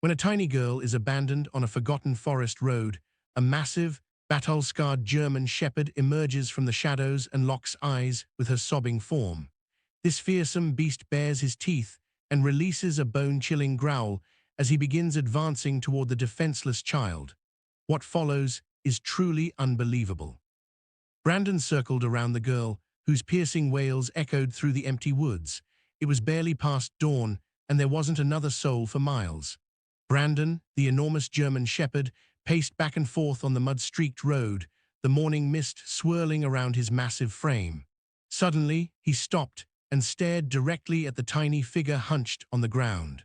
When a tiny girl is abandoned on a forgotten forest road, a massive, battle-scarred German shepherd emerges from the shadows and locks eyes with her sobbing form. This fearsome beast bares his teeth and releases a bone-chilling growl as he begins advancing toward the defenseless child. What follows is truly unbelievable. Brandon circled around the girl, whose piercing wails echoed through the empty woods. It was barely past dawn, and there wasn't another soul for miles. Brandon, the enormous German shepherd, paced back and forth on the mud-streaked road, the morning mist swirling around his massive frame. Suddenly, he stopped and stared directly at the tiny figure hunched on the ground.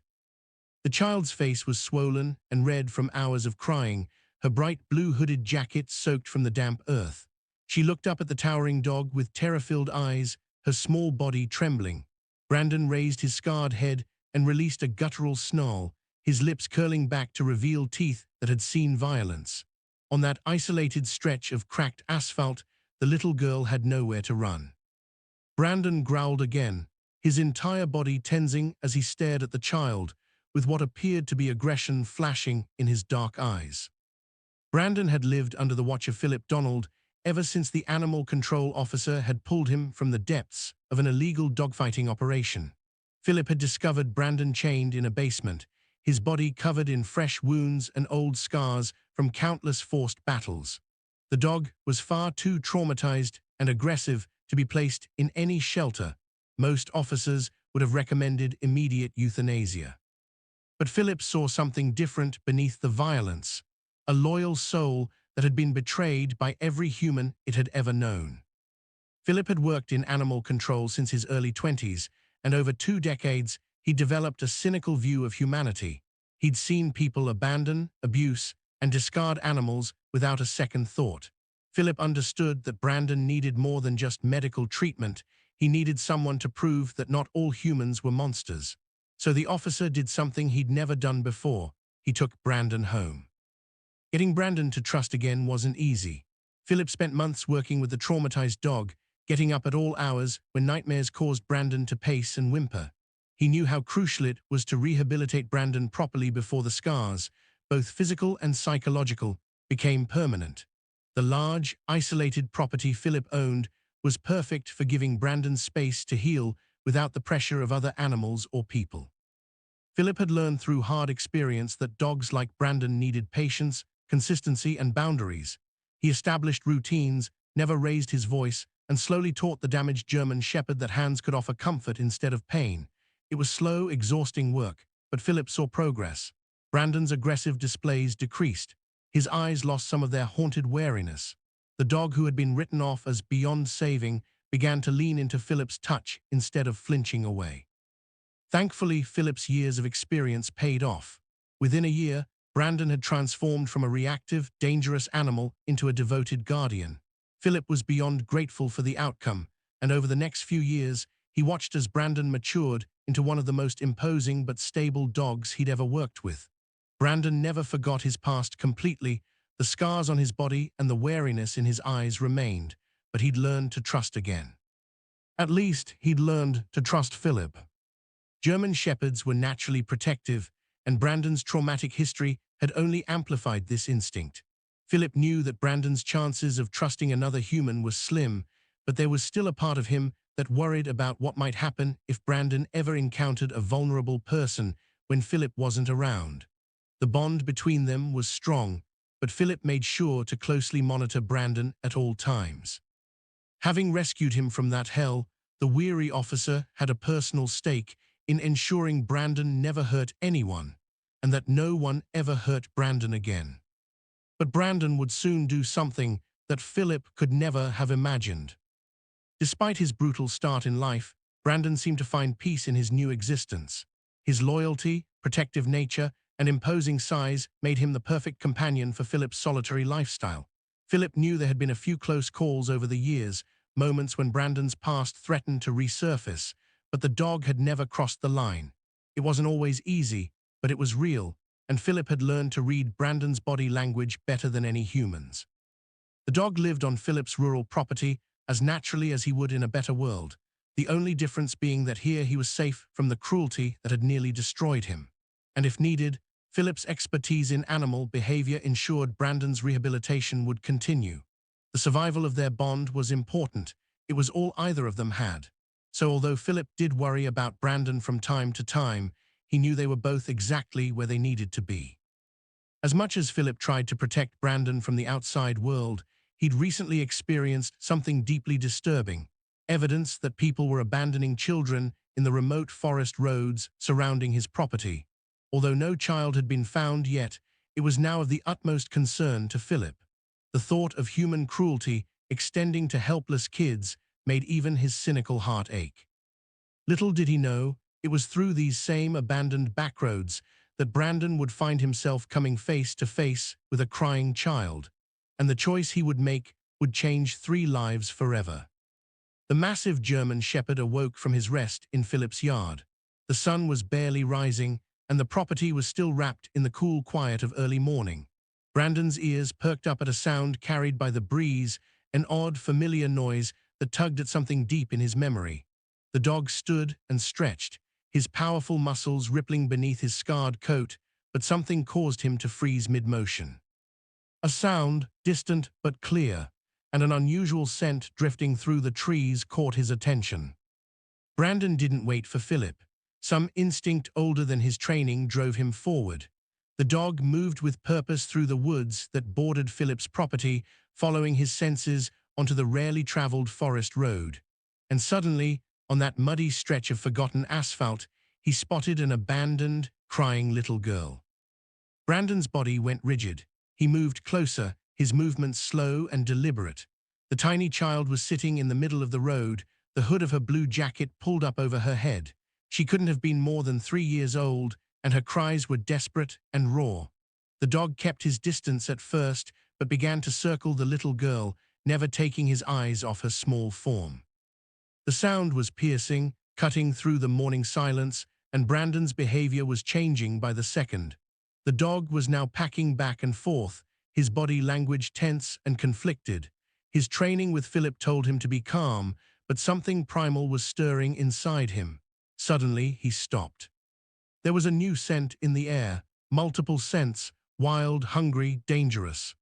The child's face was swollen and red from hours of crying, her bright blue hooded jacket soaked from the damp earth. She looked up at the towering dog with terror-filled eyes, her small body trembling. Brandon raised his scarred head and released a guttural snarl, his lips curling back to reveal teeth that had seen violence. On that isolated stretch of cracked asphalt, the little girl had nowhere to run. Brandon growled again, his entire body tensing as he stared at the child, with what appeared to be aggression flashing in his dark eyes. Brandon had lived under the watch of Philip Donald ever since the animal control officer had pulled him from the depths of an illegal dogfighting operation. Philip had discovered Brandon chained in a basement, his body covered in fresh wounds and old scars from countless forced battles. The dog was far too traumatized and aggressive to be placed in any shelter. Most officers would have recommended immediate euthanasia. But Philip saw something different beneath the violence, a loyal soul that had been betrayed by every human it had ever known. Philip had worked in animal control since his early 20s, and over 2 decades, he developed a cynical view of humanity. He'd seen people abandon, abuse, and discard animals without a second thought. Philip understood that Brandon needed more than just medical treatment. He needed someone to prove that not all humans were monsters. So the officer did something he'd never done before. He took Brandon home. Getting Brandon to trust again wasn't easy. Philip spent months working with the traumatized dog, getting up at all hours when nightmares caused Brandon to pace and whimper. He knew how crucial it was to rehabilitate Brandon properly before the scars, both physical and psychological, became permanent. The large, isolated property Philip owned was perfect for giving Brandon space to heal without the pressure of other animals or people. Philip had learned through hard experience that dogs like Brandon needed patience, consistency, and boundaries. He established routines, never raised his voice, and slowly taught the damaged German shepherd that hands could offer comfort instead of pain. It was slow, exhausting work, but Philip saw progress. Brandon's aggressive displays decreased. His eyes lost some of their haunted wariness. The dog, who had been written off as beyond saving, began to lean into Philip's touch instead of flinching away. Thankfully, Philip's years of experience paid off. Within a year, Brandon had transformed from a reactive, dangerous animal into a devoted guardian. Philip was beyond grateful for the outcome, and over the next few years, he watched as Brandon matured into one of the most imposing but stable dogs he'd ever worked with. Brandon never forgot his past completely. The scars on his body and the wariness in his eyes remained, but he'd learned to trust again. At least, he'd learned to trust Philip. German shepherds were naturally protective, and Brandon's traumatic history had only amplified this instinct. Philip knew that Brandon's chances of trusting another human were slim, but there was still a part of him that worried about what might happen if Brandon ever encountered a vulnerable person when Philip wasn't around. The bond between them was strong, but Philip made sure to closely monitor Brandon at all times. Having rescued him from that hell, the weary officer had a personal stake in ensuring Brandon never hurt anyone, and that no one ever hurt Brandon again. But Brandon would soon do something that Philip could never have imagined. Despite his brutal start in life, Brandon seemed to find peace in his new existence. His loyalty, protective nature, and imposing size made him the perfect companion for Philip's solitary lifestyle. Philip knew there had been a few close calls over the years, moments when Brandon's past threatened to resurface, but the dog had never crossed the line. It wasn't always easy, but it was real, and Philip had learned to read Brandon's body language better than any humans. The dog lived on Philip's rural property as naturally as he would in a better world, the only difference being that here he was safe from the cruelty that had nearly destroyed him. And if needed, Philip's expertise in animal behavior ensured Brandon's rehabilitation would continue. The survival of their bond was important. It was all either of them had. So although Philip did worry about Brandon from time to time, he knew they were both exactly where they needed to be. As much as Philip tried to protect Brandon from the outside world, he'd recently experienced something deeply disturbing, evidence that people were abandoning children in the remote forest roads surrounding his property. Although no child had been found yet, it was now of the utmost concern to Philip. The thought of human cruelty extending to helpless kids made even his cynical heart ache. Little did he know, it was through these same abandoned backroads that Brandon would find himself coming face to face with a crying child, and the choice he would make would change 3 lives forever. The massive German Shepherd awoke from his rest in Philip's yard. The sun was barely rising, and the property was still wrapped in the cool quiet of early morning. Brandon's ears perked up at a sound carried by the breeze, an odd, familiar noise that tugged at something deep in his memory. The dog stood and stretched, his powerful muscles rippling beneath his scarred coat, but something caused him to freeze mid-motion. A sound, distant but clear, and an unusual scent drifting through the trees caught his attention. Brandon didn't wait for Philip. Some instinct older than his training drove him forward. The dog moved with purpose through the woods that bordered Philip's property, following his senses onto the rarely traveled forest road. And suddenly, on that muddy stretch of forgotten asphalt, he spotted an abandoned, crying little girl. Brandon's body went rigid. He moved closer, his movements slow and deliberate. The tiny child was sitting in the middle of the road, the hood of her blue jacket pulled up over her head. She couldn't have been more than 3 years old, and her cries were desperate and raw. The dog kept his distance at first, but began to circle the little girl, never taking his eyes off her small form. The sound was piercing, cutting through the morning silence, and Brandon's behavior was changing by the second. The dog was now packing back and forth, his body language tense and conflicted. His training with Philip told him to be calm, but something primal was stirring inside him. Suddenly, he stopped. There was a new scent in the air, multiple scents, wild, hungry, dangerous.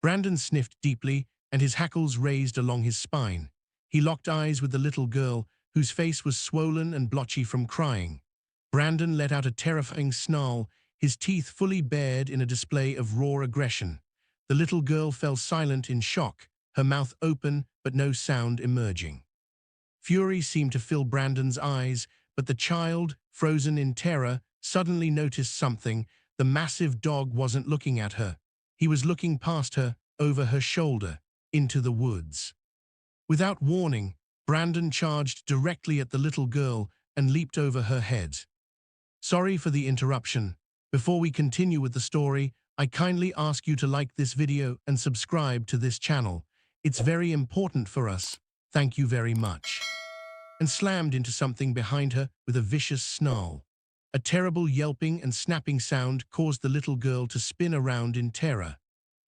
Brandon sniffed deeply, and his hackles raised along his spine. He locked eyes with the little girl, whose face was swollen and blotchy from crying. Brandon let out a terrifying snarl, his teeth fully bared in a display of raw aggression. The little girl fell silent in shock, her mouth open but no sound emerging. Fury seemed to fill Brandon's eyes, but the child, frozen in terror, suddenly noticed something. The massive dog wasn't looking at her. He was looking past her, over her shoulder, into the woods. Without warning, Brandon charged directly at the little girl and leaped over her head. Sorry for the interruption. Before we continue with the story, I kindly ask you to like this video and subscribe to this channel. It's very important for us. Thank you very much. And slammed into something behind her with a vicious snarl. A terrible yelping and snapping sound caused the little girl to spin around in terror.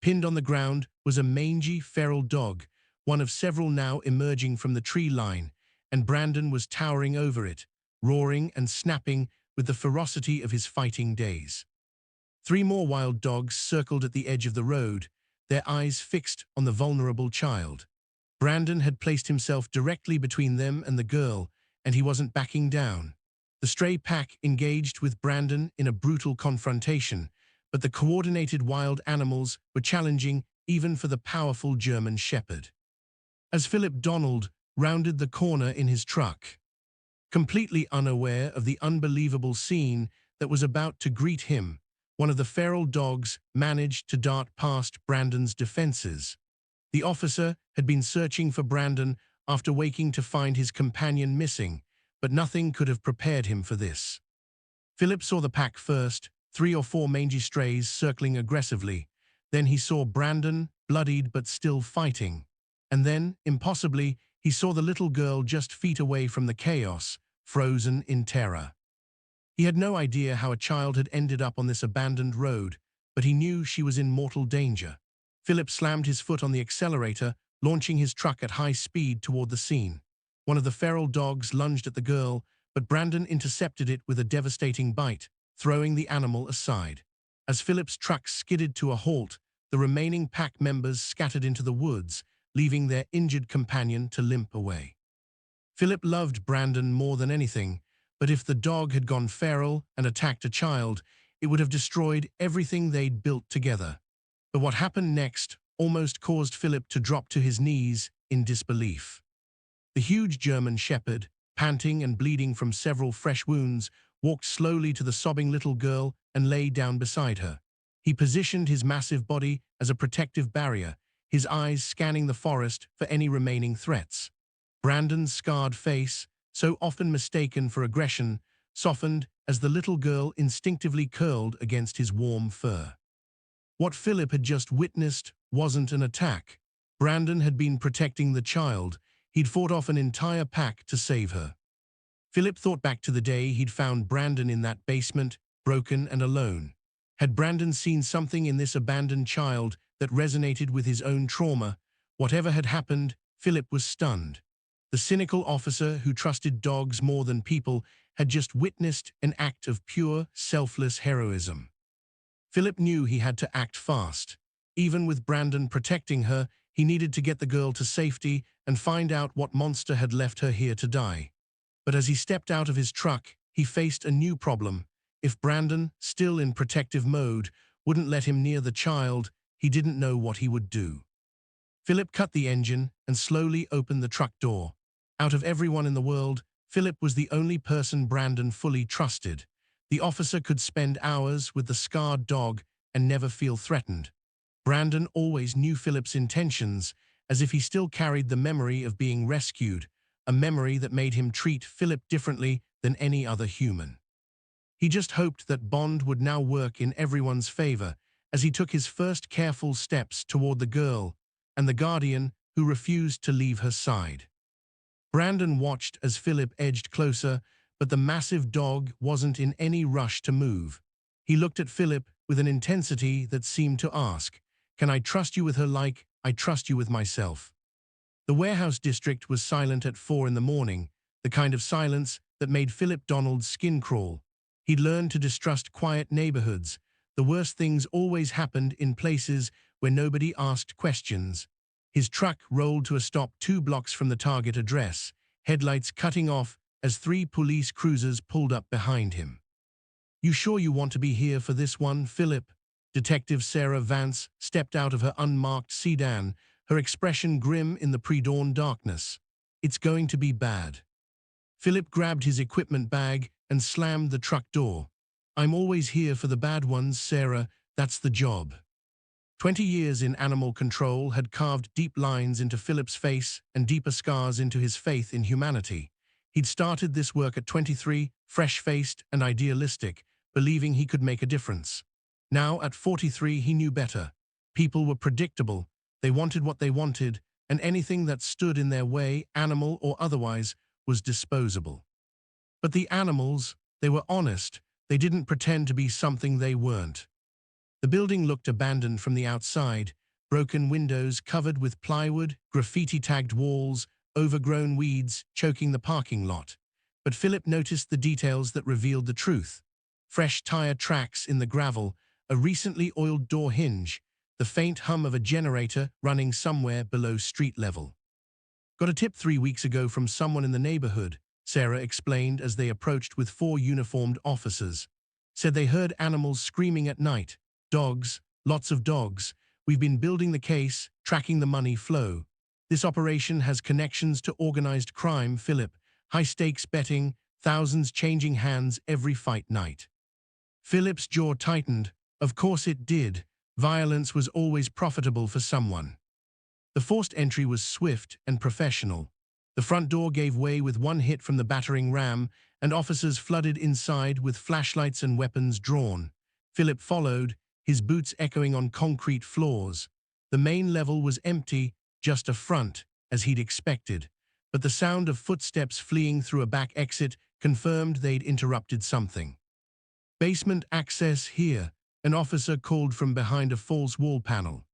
Pinned on the ground was a mangy, feral dog, one of several now emerging from the tree line, and Brandon was towering over it, roaring and snapping with the ferocity of his fighting days. 3 more wild dogs circled at the edge of the road, their eyes fixed on the vulnerable child. Brandon had placed himself directly between them and the girl, and he wasn't backing down. The stray pack engaged with Brandon in a brutal confrontation, but the coordinated wild animals were challenging even for the powerful German Shepherd. As Philip Donald rounded the corner in his truck, completely unaware of the unbelievable scene that was about to greet him, one of the feral dogs managed to dart past Brandon's defenses. The officer had been searching for Brandon after waking to find his companion missing, but nothing could have prepared him for this. Philip saw the pack first, 3 or 4 mangy strays circling aggressively. Then he saw Brandon, bloodied but still fighting. And then, impossibly, he saw the little girl just feet away from the chaos, frozen in terror. He had no idea how a child had ended up on this abandoned road, but he knew she was in mortal danger. Philip slammed his foot on the accelerator, launching his truck at high speed toward the scene. One of the feral dogs lunged at the girl, but Brandon intercepted it with a devastating bite, throwing the animal aside. As Philip's truck skidded to a halt, the remaining pack members scattered into the woods, leaving their injured companion to limp away. Philip loved Brandon more than anything, but if the dog had gone feral and attacked a child, it would have destroyed everything they'd built together. But what happened next almost caused Philip to drop to his knees in disbelief. The huge German shepherd, panting and bleeding from several fresh wounds, walked slowly to the sobbing little girl and lay down beside her. He positioned his massive body as a protective barrier, his eyes scanning the forest for any remaining threats. Brandon's scarred face, so often mistaken for aggression, softened as the little girl instinctively curled against his warm fur. What Philip had just witnessed wasn't an attack. Brandon had been protecting the child. He'd fought off an entire pack to save her. Philip thought back to the day he'd found Brandon in that basement, broken and alone. Had Brandon seen something in this abandoned child that resonated with his own trauma? Whatever had happened, Philip was stunned. The cynical officer who trusted dogs more than people had just witnessed an act of pure, selfless heroism. Philip knew he had to act fast. Even with Brandon protecting her, he needed to get the girl to safety and find out what monster had left her here to die. But as he stepped out of his truck, he faced a new problem. If Brandon, still in protective mode, wouldn't let him near the child, he didn't know what he would do. Philip cut the engine and slowly opened the truck door. Out of everyone in the world, Philip was the only person Brandon fully trusted. The officer could spend hours with the scarred dog and never feel threatened. Brandon always knew Philip's intentions, as if he still carried the memory of being rescued, a memory that made him treat Philip differently than any other human. He just hoped that bond would now work in everyone's favor as he took his first careful steps toward the girl and the guardian who refused to leave her side. Brandon watched as Philip edged closer, but the massive dog wasn't in any rush to move. He looked at Philip with an intensity that seemed to ask, "Can I trust you with her like I trust you with myself?" The warehouse district was silent at 4 in the morning, the kind of silence that made Philip Donald's skin crawl. He'd learned to distrust quiet neighborhoods. The worst things always happened in places where nobody asked questions. His truck rolled to a stop 2 blocks from the target address, headlights cutting off as 3 police cruisers pulled up behind him. "You sure you want to be here for this one, Philip?" Detective Sarah Vance stepped out of her unmarked sedan, her expression grim in the pre-dawn darkness. "It's going to be bad." Philip grabbed his equipment bag and slammed the truck door. "I'm always here for the bad ones, Sarah. That's the job." 20 years in animal control had carved deep lines into Philip's face and deeper scars into his faith in humanity. He'd started this work at 23, fresh-faced and idealistic, believing he could make a difference. Now, at 43, he knew better. People were predictable. They wanted what they wanted, and anything that stood in their way, animal or otherwise, was disposable. But the animals, they were honest. They didn't pretend to be something they weren't. The building looked abandoned from the outside, broken windows covered with plywood, graffiti-tagged walls, overgrown weeds choking the parking lot. But Philip noticed the details that revealed the truth. Fresh tire tracks in the gravel, a recently oiled door hinge, the faint hum of a generator running somewhere below street level. "Got a tip 3 weeks ago from someone in the neighborhood," Sarah explained as they approached with 4 uniformed officers. "Said they heard animals screaming at night. Dogs, lots of dogs. We've been building the case, tracking the money flow. This operation has connections to organized crime, Philip. High-stakes betting, thousands changing hands every fight night." Philip's jaw tightened. Of course it did. Violence was always profitable for someone. The forced entry was swift and professional. The front door gave way with 1 hit from the battering ram, and officers flooded inside with flashlights and weapons drawn. Philip followed, his boots echoing on concrete floors. The main level was empty, just a front, as he'd expected. But the sound of footsteps fleeing through a back exit confirmed they'd interrupted something. "Basement access here," an officer called from behind a false wall panel.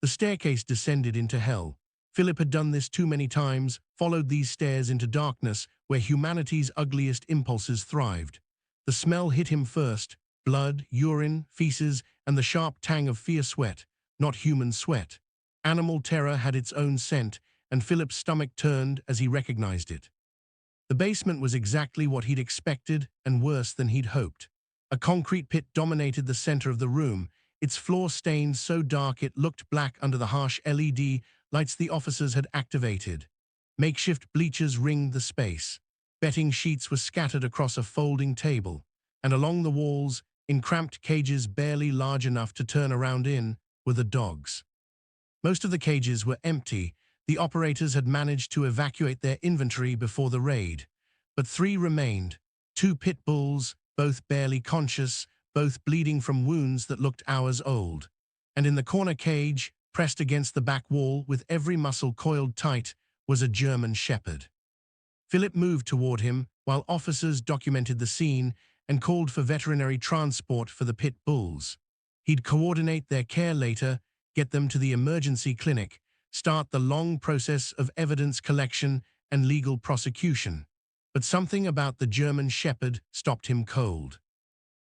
The staircase descended into hell. Philip had done this too many times, followed these stairs into darkness where humanity's ugliest impulses thrived. The smell hit him first: blood, urine, feces, and the sharp tang of fear sweat, not human sweat. Animal terror had its own scent, and Philip's stomach turned as he recognized it. The basement was exactly what he'd expected and worse than he'd hoped. A concrete pit dominated the center of the room, its floor stained so dark it looked black under the harsh LED lights the officers had activated. Makeshift bleachers ringed the space. Betting sheets were scattered across a folding table, and along the walls, in cramped cages barely large enough to turn around in, were the dogs. Most of the cages were empty. The operators had managed to evacuate their inventory before the raid. But 3 remained: 2 pit bulls, both barely conscious, both bleeding from wounds that looked hours old. And in the corner cage, pressed against the back wall with every muscle coiled tight, was a German Shepherd. Philip moved toward him while officers documented the scene and called for veterinary transport for the pit bulls. He'd coordinate their care later, get them to the emergency clinic, start the long process of evidence collection and legal prosecution. But something about the German Shepherd stopped him cold.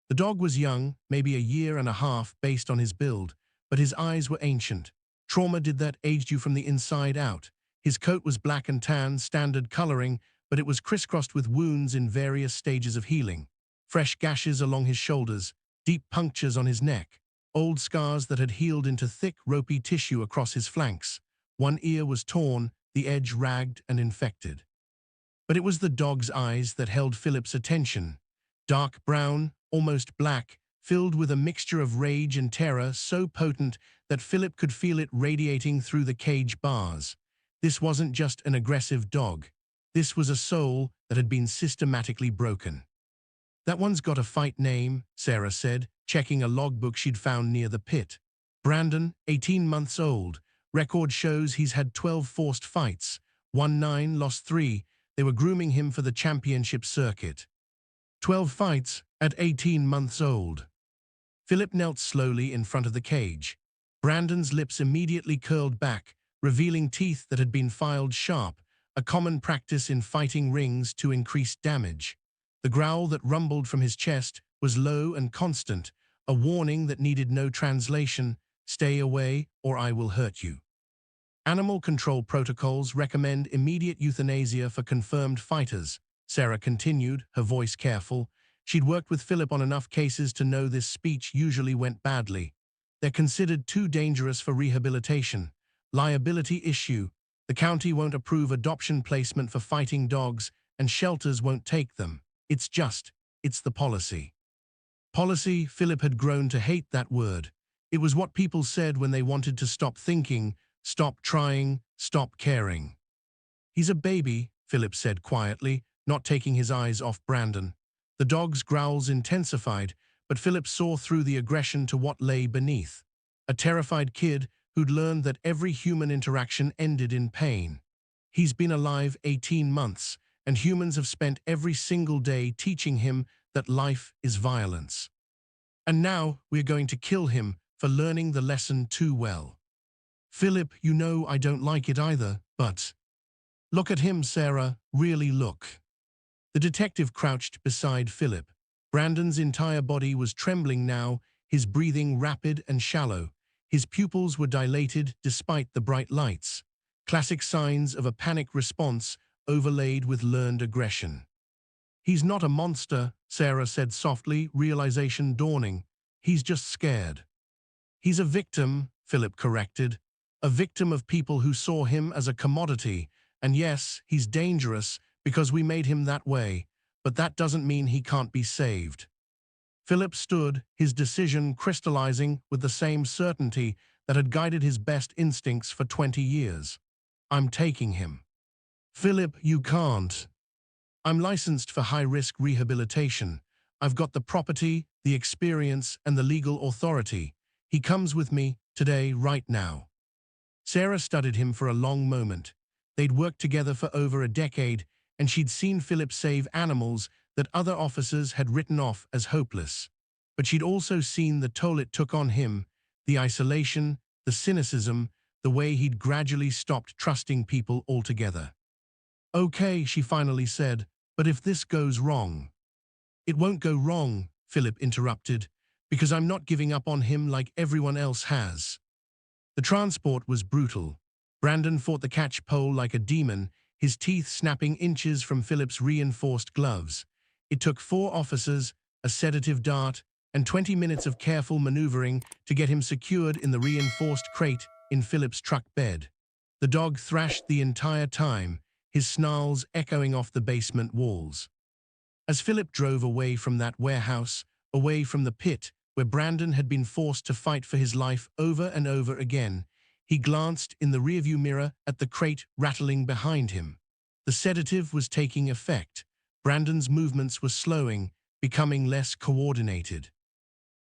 The dog was young, maybe a year and a half based on his build, but his eyes were ancient. Trauma did that, aged you from the inside out. His coat was black and tan, standard coloring, but it was crisscrossed with wounds in various stages of healing. Fresh gashes along his shoulders, deep punctures on his neck, old scars that had healed into thick, ropey tissue across his flanks. One ear was torn, the edge ragged and infected. But it was the dog's eyes that held Philip's attention. Dark brown, almost black, filled with a mixture of rage and terror so potent that Philip could feel it radiating through the cage bars. This wasn't just an aggressive dog. This was a soul that had been systematically broken. "That one's got a fight name," Sarah said, checking a logbook she'd found near the pit. "Brandon, 18 months old. Record shows he's had 12 forced fights. Won 9, lost 3. They were grooming him for the championship circuit." 12 fights at 18 months old. Philip knelt slowly in front of the cage. Brandon's lips immediately curled back, revealing teeth that had been filed sharp, a common practice in fighting rings to increase damage. The growl that rumbled from his chest was low and constant, a warning that needed no translation: "Stay away or I will hurt you." "Animal control protocols recommend immediate euthanasia for confirmed fighters," Sarah continued, her voice careful. She'd worked with Philip on enough cases to know this speech usually went badly. "They're considered too dangerous for rehabilitation. Liability issue. The county won't approve adoption placement for fighting dogs, and shelters won't take them. It's the policy." Policy. Philip had grown to hate that word. It was what people said when they wanted to stop thinking, stop trying, stop caring. "He's a baby," Philip said quietly, not taking his eyes off Brandon. The dog's growls intensified, but Philip saw through the aggression to what lay beneath. A terrified kid who'd learned that every human interaction ended in pain. He's been alive 18 months, and humans have spent every single day teaching him that life is violence. And now we're going to kill him for learning the lesson too well. "Philip, you know I don't like it either, but..." "Look at him, Sarah, really look." The detective crouched beside Philip. Brandon's entire body was trembling now, his breathing rapid and shallow. His pupils were dilated despite the bright lights. Classic signs of a panic response overlaid with learned aggression. "He's not a monster," Sarah said softly, realization dawning. "He's just scared." "He's a victim," Philip corrected. "A victim of people who saw him as a commodity. And yes, he's dangerous because we made him that way, but that doesn't mean he can't be saved." Philip stood, his decision crystallizing with the same certainty that had guided his best instincts for 20 years. "I'm taking him." "Philip, you can't." "I'm licensed for high-risk rehabilitation. I've got the property, the experience, and the legal authority. He comes with me, today, right now." Sarah studied him for a long moment. They'd worked together for over a decade, and she'd seen Philip save animals that other officers had written off as hopeless. But she'd also seen the toll it took on him, the isolation, the cynicism, the way he'd gradually stopped trusting people altogether. "Okay," she finally said, "but if this goes wrong?" "It won't go wrong," Philip interrupted, "because I'm not giving up on him like everyone else has." The transport was brutal. Brandon fought the catch pole like a demon, his teeth snapping inches from Philip's reinforced gloves. It took 4 officers, a sedative dart, and 20 minutes of careful maneuvering to get him secured in the reinforced crate in Philip's truck bed. The dog thrashed the entire time, his snarls echoing off the basement walls. As Philip drove away from that warehouse, away from the pit where Brandon had been forced to fight for his life over and over again, he glanced in the rearview mirror at the crate rattling behind him. The sedative was taking effect. Brandon's movements were slowing, becoming less coordinated.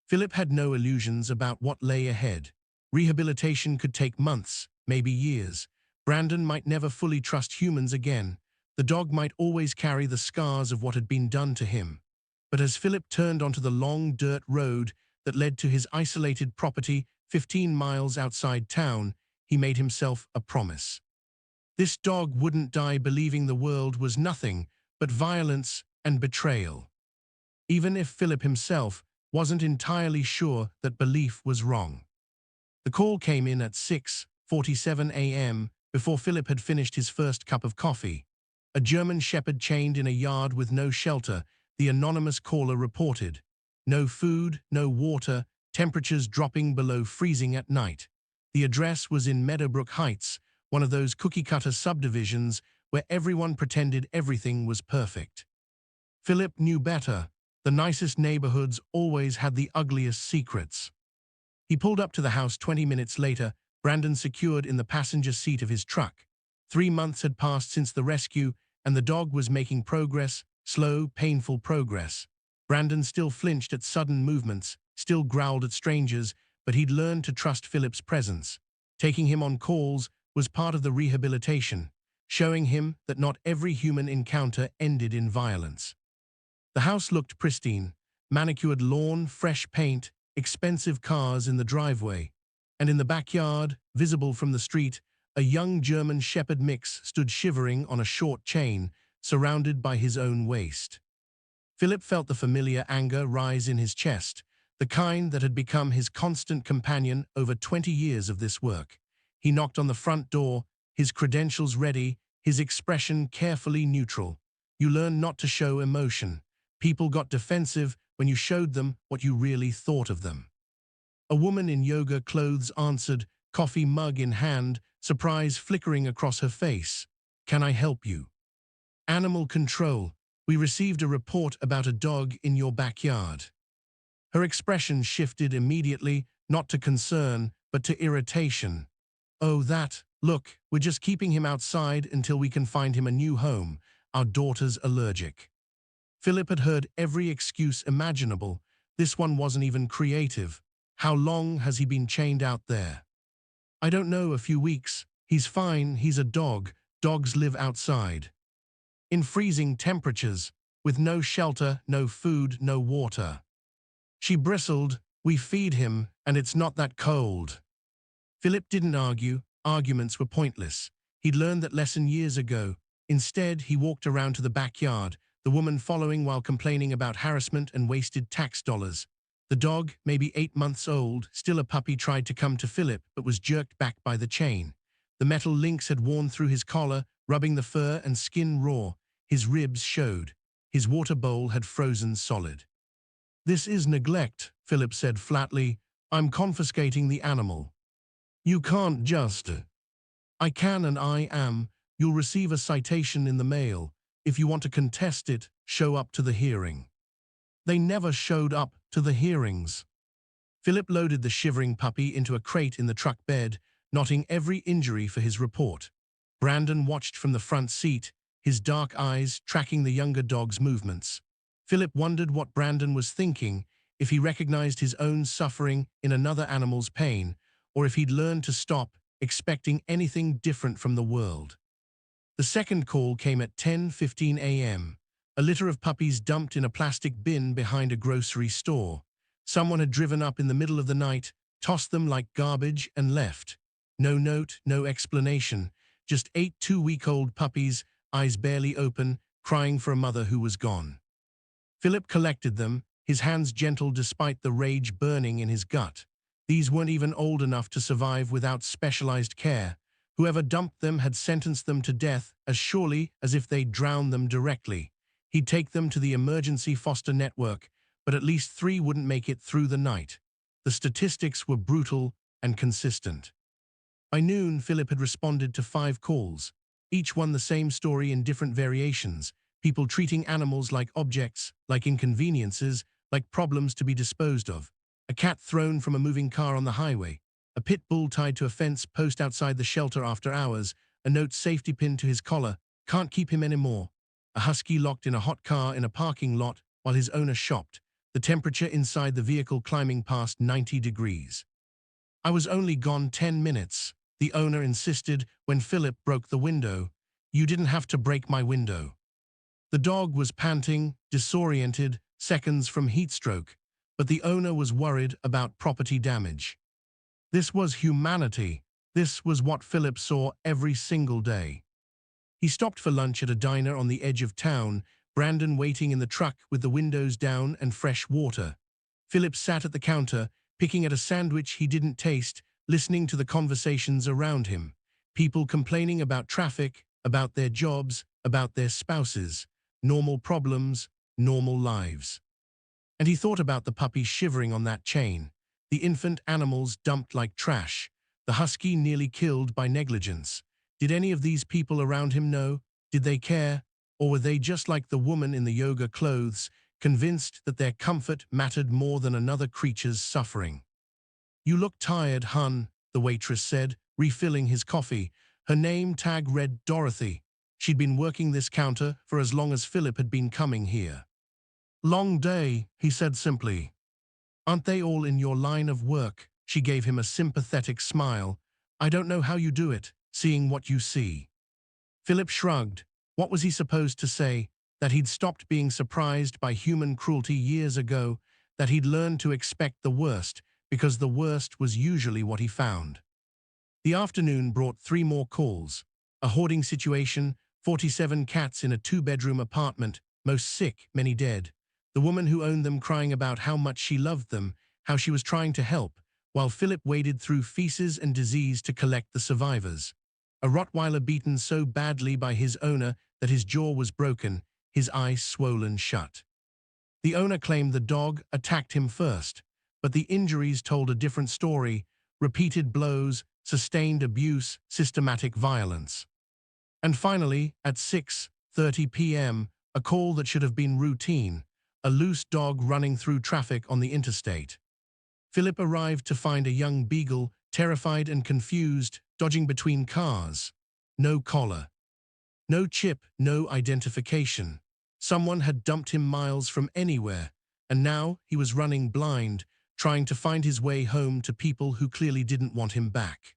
Philip had no illusions about what lay ahead. Rehabilitation could take months, maybe years. Brandon might never fully trust humans again. The dog might always carry the scars of what had been done to him. But as Philip turned onto the long dirt road that led to his isolated property 15 miles outside town, he made himself a promise. This dog wouldn't die believing the world was nothing but violence and betrayal. Even if Philip himself wasn't entirely sure that belief was wrong. The call came in at 6:47 a.m. before Philip had finished his first cup of coffee. A German shepherd chained in a yard with no shelter, the anonymous caller reported. No food, no water, temperatures dropping below freezing at night. The address was in Meadowbrook Heights, one of those cookie-cutter subdivisions where everyone pretended everything was perfect. Philip knew better. The nicest neighborhoods always had the ugliest secrets. He pulled up to the house 20 minutes later, Brandon secured in the passenger seat of his truck. 3 months had passed since the rescue, and the dog was making progress, slow, painful progress. Brandon still flinched at sudden movements, still growled at strangers, but he'd learned to trust Philip's presence. Taking him on calls was part of the rehabilitation, showing him that not every human encounter ended in violence. The house looked pristine, manicured lawn, fresh paint, expensive cars in the driveway. And in the backyard, visible from the street, a young German shepherd mix stood shivering on a short chain, surrounded by his own waste. Philip felt the familiar anger rise in his chest, the kind that had become his constant companion over 20 years of this work. He knocked on the front door, his credentials ready, his expression carefully neutral. You learn not to show emotion. People got defensive when you showed them what you really thought of them. A woman in yoga clothes answered, coffee mug in hand, surprise flickering across her face. "Can I help you?" "Animal control. We received a report about a dog in your backyard." Her expression shifted immediately, not to concern, but to irritation. "Oh, that. Look, we're just keeping him outside until we can find him a new home. Our daughter's allergic." Philip had heard every excuse imaginable. This one wasn't even creative. How long has he been chained out there? "I don't know, a few weeks. He's fine, he's a dog. Dogs live outside. In freezing temperatures, with no shelter, no food, no water." She bristled. "We feed him, and it's not that cold." Philip didn't argue. Arguments were pointless. He'd learned that lesson years ago. Instead, he walked around to the backyard, the woman following while complaining about harassment and wasted tax dollars. The dog, maybe 8 months old, still a puppy, tried to come to Philip but was jerked back by the chain. The metal links had worn through his collar, rubbing the fur and skin raw. His ribs showed. His water bowl had frozen solid. "This is neglect," Philip said flatly. "I'm confiscating the animal." "You can't just." "I can and I am. You'll receive a citation in the mail. If you want to contest it, show up to the hearing." They never showed up to the hearings. Philip loaded the shivering puppy into a crate in the truck bed, noting every injury for his report. Brandon watched from the front seat, his dark eyes tracking the younger dog's movements. Philip wondered what Brandon was thinking, if he recognized his own suffering in another animal's pain, or if he'd learned to stop expecting anything different from the world. The second call came at 10:15 a.m. A litter of puppies dumped in a plastic bin behind a grocery store. Someone had driven up in the middle of the night, tossed them like garbage, and left. No note, no explanation, just 8 two-week-old puppies, eyes barely open, crying for a mother who was gone. Philip collected them, his hands gentle despite the rage burning in his gut. These weren't even old enough to survive without specialized care. Whoever dumped them had sentenced them to death as surely as if they'd drowned them directly. He'd take them to the emergency foster network, but at least 3 wouldn't make it through the night. The statistics were brutal and consistent. By noon, Philip had responded to 5 calls, each one the same story in different variations. People treating animals like objects, like inconveniences, like problems to be disposed of. A cat thrown from a moving car on the highway. A pit bull tied to a fence post outside the shelter after hours. A note safety pinned to his collar. Can't keep him anymore. A husky locked in a hot car in a parking lot while his owner shopped. The temperature inside the vehicle climbing past 90 degrees. I was only gone 10 minutes, the owner insisted when Philip broke the window. You didn't have to break my window. The dog was panting, disoriented, seconds from heat stroke, but the owner was worried about property damage. This was humanity. This was what Philip saw every single day. He stopped for lunch at a diner on the edge of town, Brandon waiting in the truck with the windows down and fresh water. Philip sat at the counter, picking at a sandwich he didn't taste, listening to the conversations around him. People complaining about traffic, about their jobs, about their spouses. Normal problems, normal lives. And he thought about the puppy shivering on that chain, the infant animals dumped like trash, the husky nearly killed by negligence. Did any of these people around him know? Did they care? Or were they just like the woman in the yoga clothes, convinced that their comfort mattered more than another creature's suffering? You look tired, hun, the waitress said, refilling his coffee. Her name tag read Dorothy. She'd been working this counter for as long as Philip had been coming here. Long day, he said simply. Aren't they all in your line of work? She gave him a sympathetic smile. I don't know how you do it, seeing what you see. Philip shrugged. What was he supposed to say? That he'd stopped being surprised by human cruelty years ago, that he'd learned to expect the worst, because the worst was usually what he found. The afternoon brought 3 more calls. A hoarding situation, 47 cats in a 2-bedroom apartment, most sick, many dead. The woman who owned them crying about how much she loved them, how she was trying to help, while Philip waded through feces and disease to collect the survivors. A Rottweiler beaten so badly by his owner that his jaw was broken, his eye swollen shut. The owner claimed the dog attacked him first, but the injuries told a different story: repeated blows, sustained abuse, systematic violence. And finally, at 6:30 p.m., a call that should have been routine, a loose dog running through traffic on the interstate. Philip arrived to find a young beagle, terrified and confused, dodging between cars. No collar. No chip, no identification. Someone had dumped him miles from anywhere, and now he was running blind, trying to find his way home to people who clearly didn't want him back.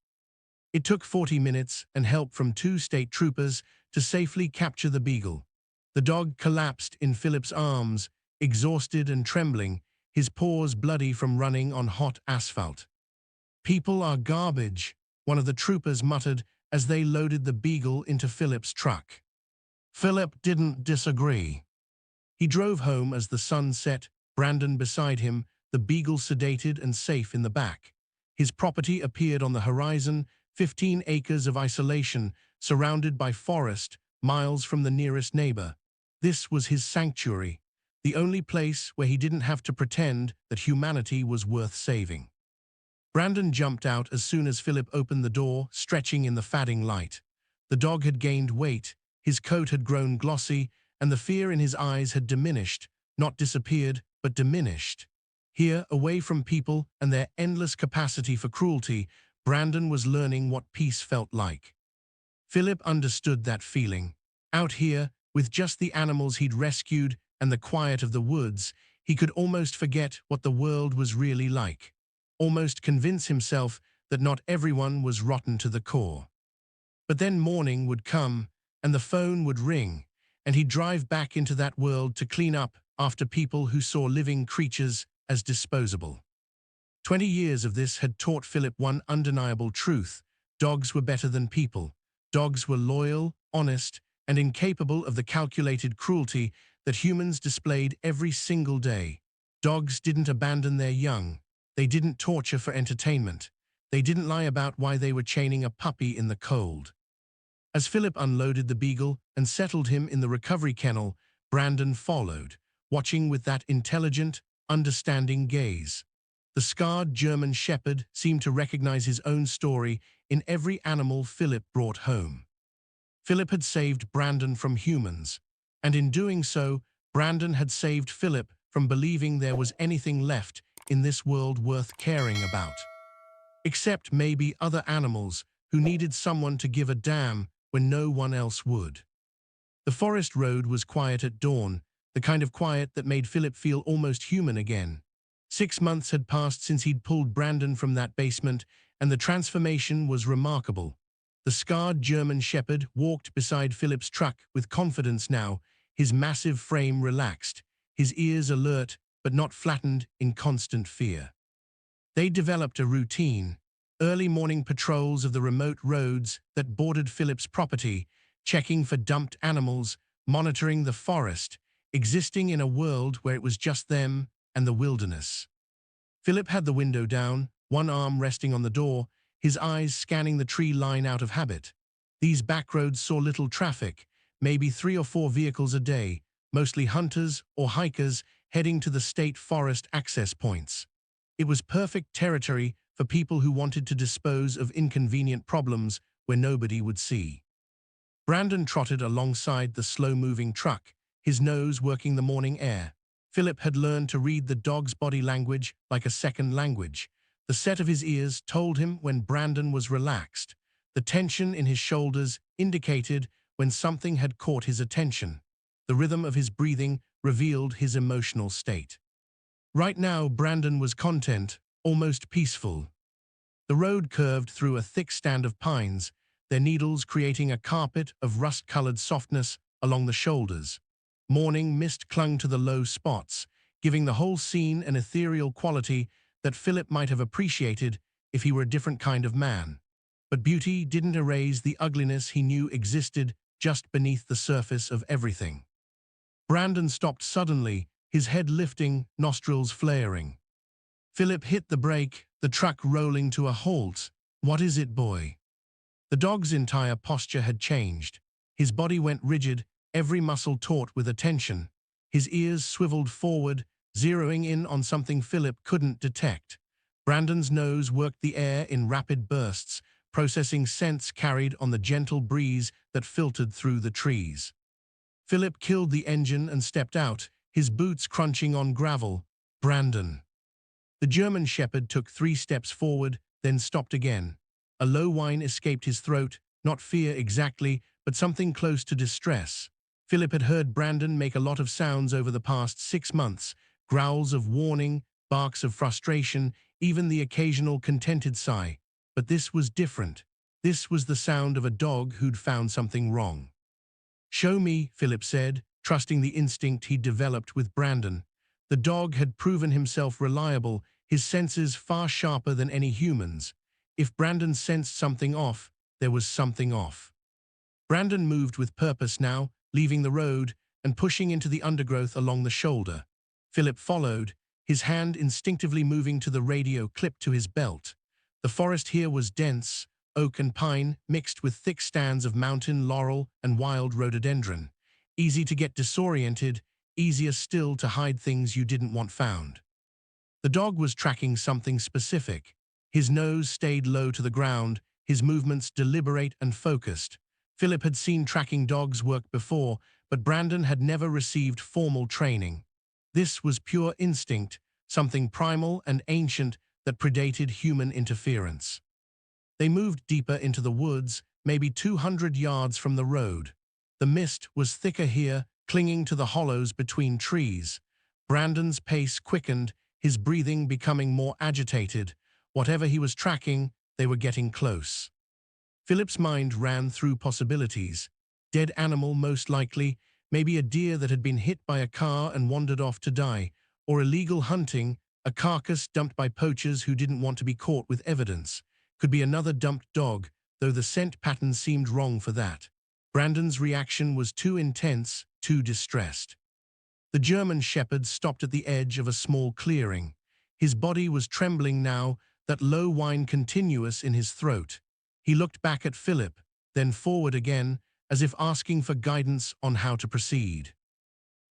It took 40 minutes and help from 2 state troopers to safely capture the beagle. The dog collapsed in Philip's arms, exhausted and trembling, his paws bloody from running on hot asphalt. People are garbage, one of the troopers muttered as they loaded the beagle into Philip's truck. Philip didn't disagree. He drove home as the sun set, Brandon beside him, the beagle sedated and safe in the back. His property appeared on the horizon, 15 acres of isolation, surrounded by forest, miles from the nearest neighbor. This was his sanctuary, the only place where he didn't have to pretend that humanity was worth saving. Brandon jumped out as soon as Philip opened the door, stretching in the fading light. The dog had gained weight, his coat had grown glossy, and the fear in his eyes had diminished, not disappeared, but diminished. Here, away from people and their endless capacity for cruelty, Brandon was learning what peace felt like. Philip understood that feeling. Out here, with just the animals he'd rescued and the quiet of the woods, he could almost forget what the world was really like. Almost convince himself that not everyone was rotten to the core. But then morning would come, and the phone would ring, and he'd drive back into that world to clean up after people who saw living creatures as disposable. 20 years of this had taught Philip one undeniable truth: dogs were better than people. Dogs were loyal, honest, and incapable of the calculated cruelty that humans displayed every single day. Dogs didn't abandon their young. They didn't torture for entertainment. They didn't lie about why they were chaining a puppy in the cold. As Philip unloaded the beagle and settled him in the recovery kennel, Brandon followed, watching with that intelligent, understanding gaze. The scarred German shepherd seemed to recognize his own story in every animal Philip brought home. Philip had saved Brandon from humans, and in doing so, Brandon had saved Philip from believing there was anything left in this world worth caring about. Except maybe other animals who needed someone to give a damn when no one else would. The forest road was quiet at dawn, the kind of quiet that made Philip feel almost human again. 6 months had passed since he'd pulled Brandon from that basement, and the transformation was remarkable. The scarred German shepherd walked beside Philip's truck with confidence now, his massive frame relaxed, his ears alert but not flattened in constant fear. They developed a routine, early morning patrols of the remote roads that bordered Philip's property, checking for dumped animals, monitoring the forest, existing in a world where it was just them and the wilderness. Philip had the window down, one arm resting on the door, his eyes scanning the tree line out of habit. These back roads saw little traffic, maybe 3 or 4 vehicles a day, mostly hunters or hikers heading to the state forest access points. It was perfect territory for people who wanted to dispose of inconvenient problems where nobody would see. Brandon trotted alongside the slow-moving truck, his nose working the morning air. Philip had learned to read the dog's body language like a second language. The set of his ears told him when Brandon was relaxed. The tension in his shoulders indicated when something had caught his attention. The rhythm of his breathing revealed his emotional state. Right now, Brandon was content, almost peaceful. The road curved through a thick stand of pines, their needles creating a carpet of rust-colored softness along the shoulders. Morning mist clung to the low spots, giving the whole scene an ethereal quality that Philip might have appreciated if he were a different kind of man. But beauty didn't erase the ugliness he knew existed just beneath the surface of everything. Brandon stopped suddenly, his head lifting, nostrils flaring. Philip hit the brake, the truck rolling to a halt. "What is it, boy?" The dog's entire posture had changed. His body went rigid, every muscle taut with attention. His ears swiveled forward, zeroing in on something Philip couldn't detect. Brandon's nose worked the air in rapid bursts, processing scents carried on the gentle breeze that filtered through the trees. Philip killed the engine and stepped out, his boots crunching on gravel. "Brandon." The German shepherd took 3 steps forward, then stopped again. A low whine escaped his throat, not fear exactly, but something close to distress. Philip had heard Brandon make a lot of sounds over the past 6 months, growls of warning, barks of frustration, even the occasional contented sigh. But this was different. This was the sound of a dog who'd found something wrong. "Show me," Philip said, trusting the instinct he'd developed with Brandon. The dog had proven himself reliable, his senses far sharper than any human's. If Brandon sensed something off, there was something off. Brandon moved with purpose now, leaving the road and pushing into the undergrowth along the shoulder. Philip followed, his hand instinctively moving to the radio clipped to his belt. The forest here was dense, oak and pine mixed with thick stands of mountain laurel and wild rhododendron. Easy to get disoriented, easier still to hide things you didn't want found. The dog was tracking something specific. His nose stayed low to the ground, his movements deliberate and focused. Philip had seen tracking dogs work before, but Brandon had never received formal training. This was pure instinct, something primal and ancient that predated human interference. They moved deeper into the woods, maybe 200 yards from the road. The mist was thicker here, clinging to the hollows between trees. Brandon's pace quickened, his breathing becoming more agitated. Whatever he was tracking, they were getting close. Philip's mind ran through possibilities. Dead animal, most likely, maybe a deer that had been hit by a car and wandered off to die, or illegal hunting, a carcass dumped by poachers who didn't want to be caught with evidence. Could be another dumped dog, though the scent pattern seemed wrong for that. Brandon's reaction was too intense, too distressed. The German shepherd stopped at the edge of a small clearing. His body was trembling now, that low whine continuous in his throat. He looked back at Philip, then forward again, as if asking for guidance on how to proceed.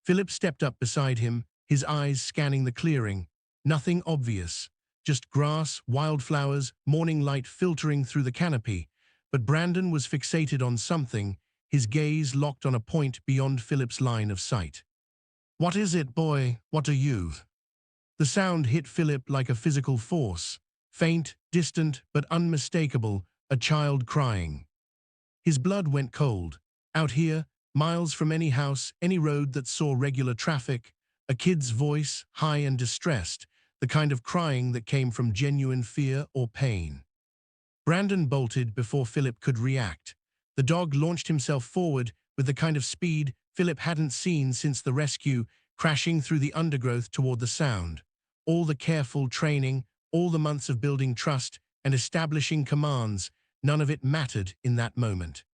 Philip stepped up beside him, his eyes scanning the clearing. Nothing obvious, just grass, wildflowers, morning light filtering through the canopy. But Brandon was fixated on something, his gaze locked on a point beyond Philip's line of sight. "What is it, boy? What are you?" The sound hit Philip like a physical force. Faint, distant, but unmistakable, a child crying. His blood went cold. Out here, miles from any house, any road that saw regular traffic, a kid's voice, high and distressed, the kind of crying that came from genuine fear or pain. Brandon bolted before Philip could react. The dog launched himself forward with the kind of speed Philip hadn't seen since the rescue, crashing through the undergrowth toward the sound. All the careful training, all the months of building trust and establishing commands, none of it mattered in that moment.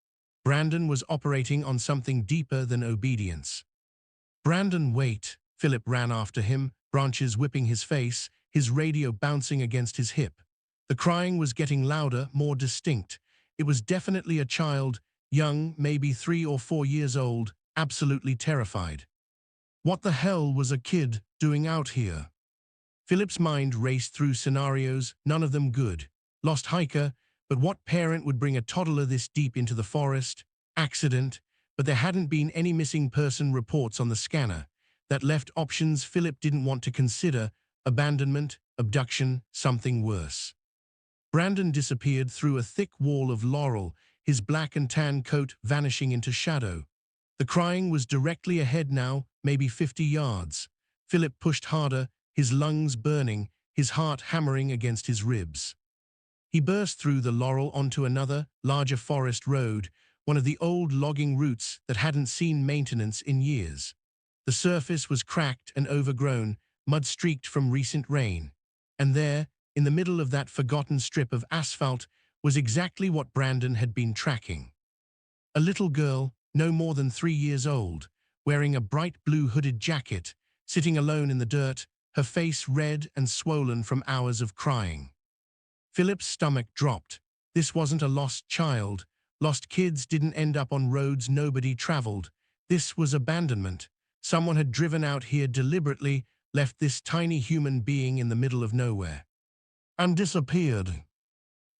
Brandon was operating on something deeper than obedience. "Brandon, wait!" Philip ran after him, branches whipping his face, his radio bouncing against his hip. The crying was getting louder, more distinct. It was definitely a child, young, maybe 3 or 4 years old, absolutely terrified. What the hell was a kid doing out here? Philip's mind raced through scenarios, none of them good. Lost hiker, but what parent would bring a toddler this deep into the forest? Accident, but there hadn't been any missing person reports on the scanner. That left options Philip didn't want to consider: abandonment, abduction, something worse. Brandon disappeared through a thick wall of laurel, his black and tan coat vanishing into shadow. The crying was directly ahead now, maybe 50 yards. Philip pushed harder, his lungs burning, his heart hammering against his ribs. He burst through the laurel onto another, larger forest road, one of the old logging routes that hadn't seen maintenance in years. The surface was cracked and overgrown, mud-streaked from recent rain. And there, in the middle of that forgotten strip of asphalt, was exactly what Brandon had been tracking. A little girl, no more than 3 years old, wearing a bright blue hooded jacket, sitting alone in the dirt, her face red and swollen from hours of crying. Philip's stomach dropped. This wasn't a lost child. Lost kids didn't end up on roads nobody traveled. This was abandonment. Someone had driven out here deliberately, left this tiny human being in the middle of nowhere. And disappeared.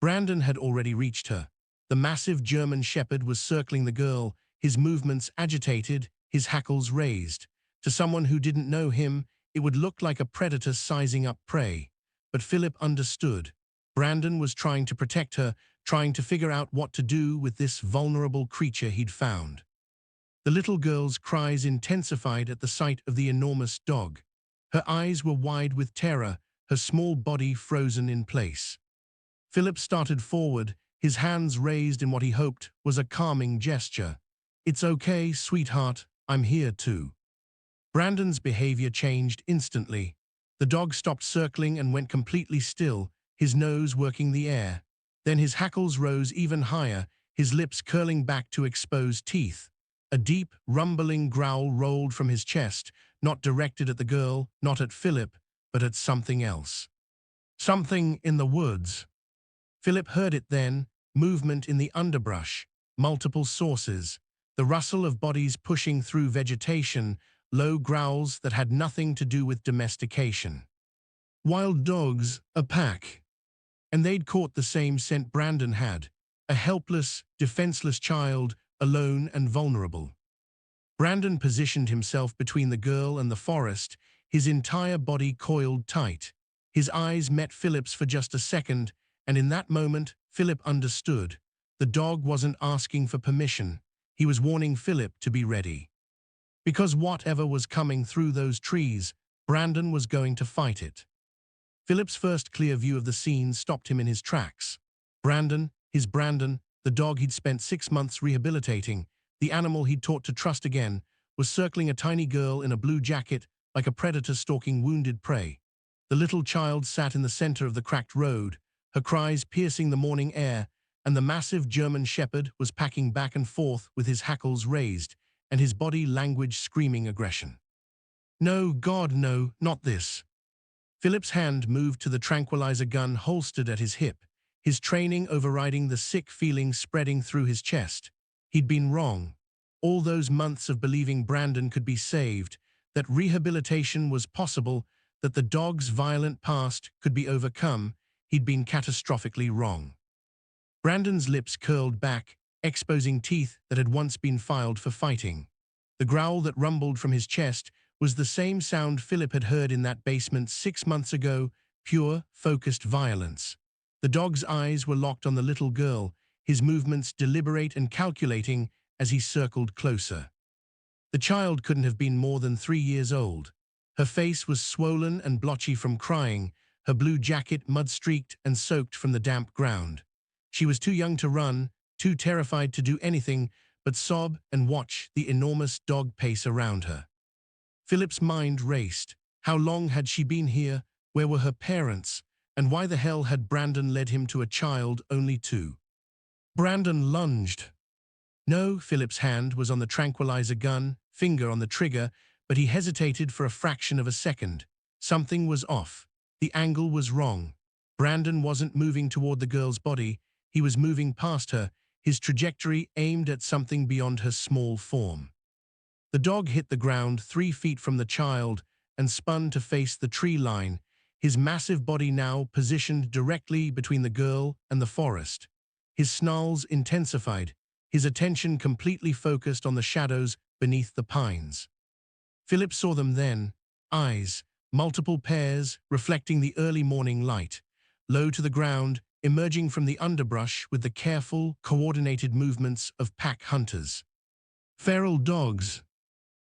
Brandon had already reached her. The massive German shepherd was circling the girl, his movements agitated, his hackles raised. To someone who didn't know him, it would look like a predator sizing up prey. But Philip understood. Brandon was trying to protect her, trying to figure out what to do with this vulnerable creature he'd found. The little girl's cries intensified at the sight of the enormous dog. Her eyes were wide with terror, her small body frozen in place. Philip started forward, his hands raised in what he hoped was a calming gesture. "It's okay, sweetheart, I'm here too." Brandon's behavior changed instantly. The dog stopped circling and went completely still, his nose working the air. Then his hackles rose even higher, his lips curling back to expose teeth. A deep, rumbling growl rolled from his chest, not directed at the girl, not at Philip, but at something else. Something in the woods. Philip heard it then, movement in the underbrush, multiple sources, the rustle of bodies pushing through vegetation, low growls that had nothing to do with domestication. Wild dogs, a pack. And they'd caught the same scent Brandon had, a helpless, defenseless child, alone and vulnerable. Brandon positioned himself between the girl and the forest, his entire body coiled tight. His eyes met Philip's for just a second, and in that moment, Philip understood. The dog wasn't asking for permission. He was warning Philip to be ready. Because whatever was coming through those trees, Brandon was going to fight it. Philip's first clear view of the scene stopped him in his tracks. Brandon, his Brandon, the dog he'd spent 6 months rehabilitating, the animal he'd taught to trust again, was circling a tiny girl in a blue jacket like a predator stalking wounded prey. The little child sat in the center of the cracked road, her cries piercing the morning air, and the massive German shepherd was packing back and forth with his hackles raised and his body language screaming aggression. No, God, no, not this. Philip's hand moved to the tranquilizer gun holstered at his hip, his training overriding the sick feeling spreading through his chest. He'd been wrong. All those months of believing Brandon could be saved, that rehabilitation was possible, that the dog's violent past could be overcome, he'd been catastrophically wrong. Brandon's lips curled back, exposing teeth that had once been filed for fighting. The growl that rumbled from his chest was the same sound Philip had heard in that basement 6 months ago, pure, focused violence. The dog's eyes were locked on the little girl, his movements deliberate and calculating as he circled closer. The child couldn't have been more than 3 years old. Her face was swollen and blotchy from crying, her blue jacket mud-streaked and soaked from the damp ground. She was too young to run, too terrified to do anything but sob and watch the enormous dog pace around her. Philip's mind raced. How long had she been here? Where were her parents? And why the hell had Brandon led him to a child only 2? Brandon lunged. No, Philip's hand was on the tranquilizer gun, finger on the trigger, but he hesitated for a fraction of a second. Something was off. The angle was wrong. Brandon wasn't moving toward the girl's body, he was moving past her, his trajectory aimed at something beyond her small form. The dog hit the ground 3 feet from the child and spun to face the tree line, his massive body now positioned directly between the girl and the forest. His snarls intensified, his attention completely focused on the shadows beneath the pines. Philip saw them then, eyes, multiple pairs reflecting the early morning light, low to the ground, emerging from the underbrush with the careful, coordinated movements of pack hunters. Feral dogs.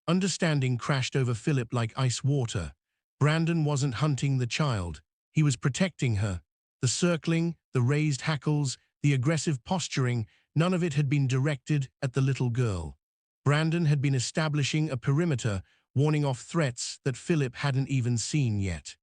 Understanding crashed over Philip like ice water. Brandon wasn't hunting the child. He was protecting her. The circling, the raised hackles, the aggressive posturing, none of it had been directed at the little girl. Brandon had been establishing a perimeter, warning off threats that Philip hadn't even seen yet.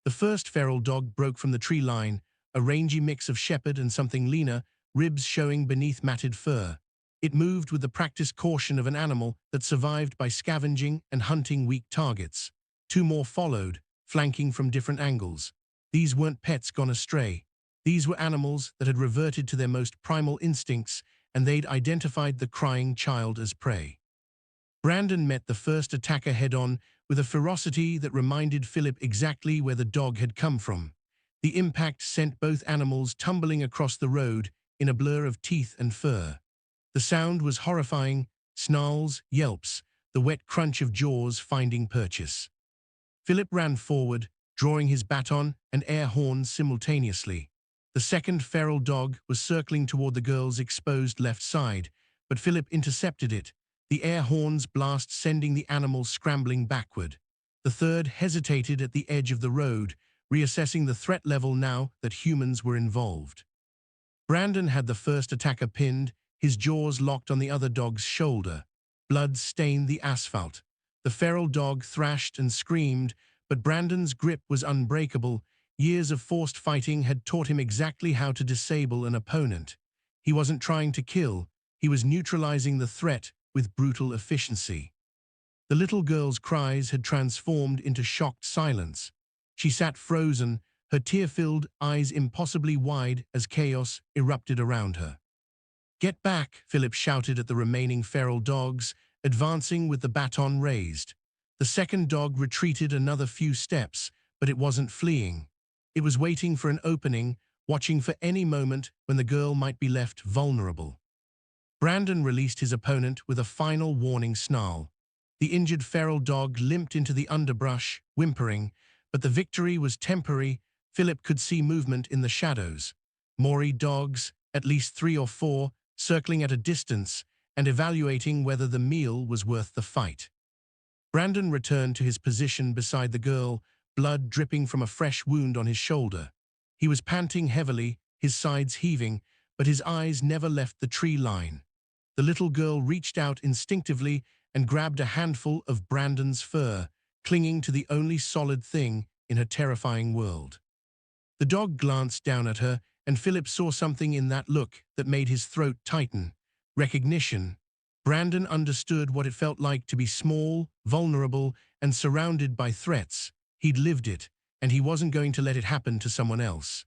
The first feral dog broke from the tree line, a rangy mix of shepherd and something leaner, ribs showing beneath matted fur. It moved with the practiced caution of an animal that survived by scavenging and hunting weak targets. 2 more followed, flanking from different angles. These weren't pets gone astray. These were animals that had reverted to their most primal instincts, and they'd identified the crying child as prey. Brandon met the first attacker head-on with a ferocity that reminded Philip exactly where the dog had come from. The impact sent both animals tumbling across the road in a blur of teeth and fur. The sound was horrifying, snarls, yelps, the wet crunch of jaws finding purchase. Philip ran forward, drawing his baton and air horns simultaneously. The second feral dog was circling toward the girl's exposed left side, but Philip intercepted it, the air horn's blast sending the animal scrambling backward. The third hesitated at the edge of the road, reassessing the threat level now that humans were involved. Brandon had the first attacker pinned, his jaws locked on the other dog's shoulder. Blood stained the asphalt. The feral dog thrashed and screamed, but Brandon's grip was unbreakable. Years of forced fighting had taught him exactly how to disable an opponent. He wasn't trying to kill, he was neutralizing the threat with brutal efficiency. The little girl's cries had transformed into shocked silence. She sat frozen, her tear-filled eyes impossibly wide as chaos erupted around her. "Get back," Philip shouted at the remaining feral dogs, advancing with the baton raised. The second dog retreated another few steps, but it wasn't fleeing. It was waiting for an opening, watching for any moment when the girl might be left vulnerable. Brandon released his opponent with a final warning snarl. The injured feral dog limped into the underbrush, whimpering, but the victory was temporary. Philip could see movement in the shadows. Maury dogs, at least 3 or 4, circling at a distance and evaluating whether the meal was worth the fight. Brandon returned to his position beside the girl, blood dripping from a fresh wound on his shoulder. He was panting heavily, his sides heaving, but his eyes never left the tree line. The little girl reached out instinctively and grabbed a handful of Brandon's fur, clinging to the only solid thing in her terrifying world. The dog glanced down at her, and Philip saw something in that look that made his throat tighten. Recognition. Brandon understood what it felt like to be small, vulnerable, and surrounded by threats. He'd lived it, and he wasn't going to let it happen to someone else.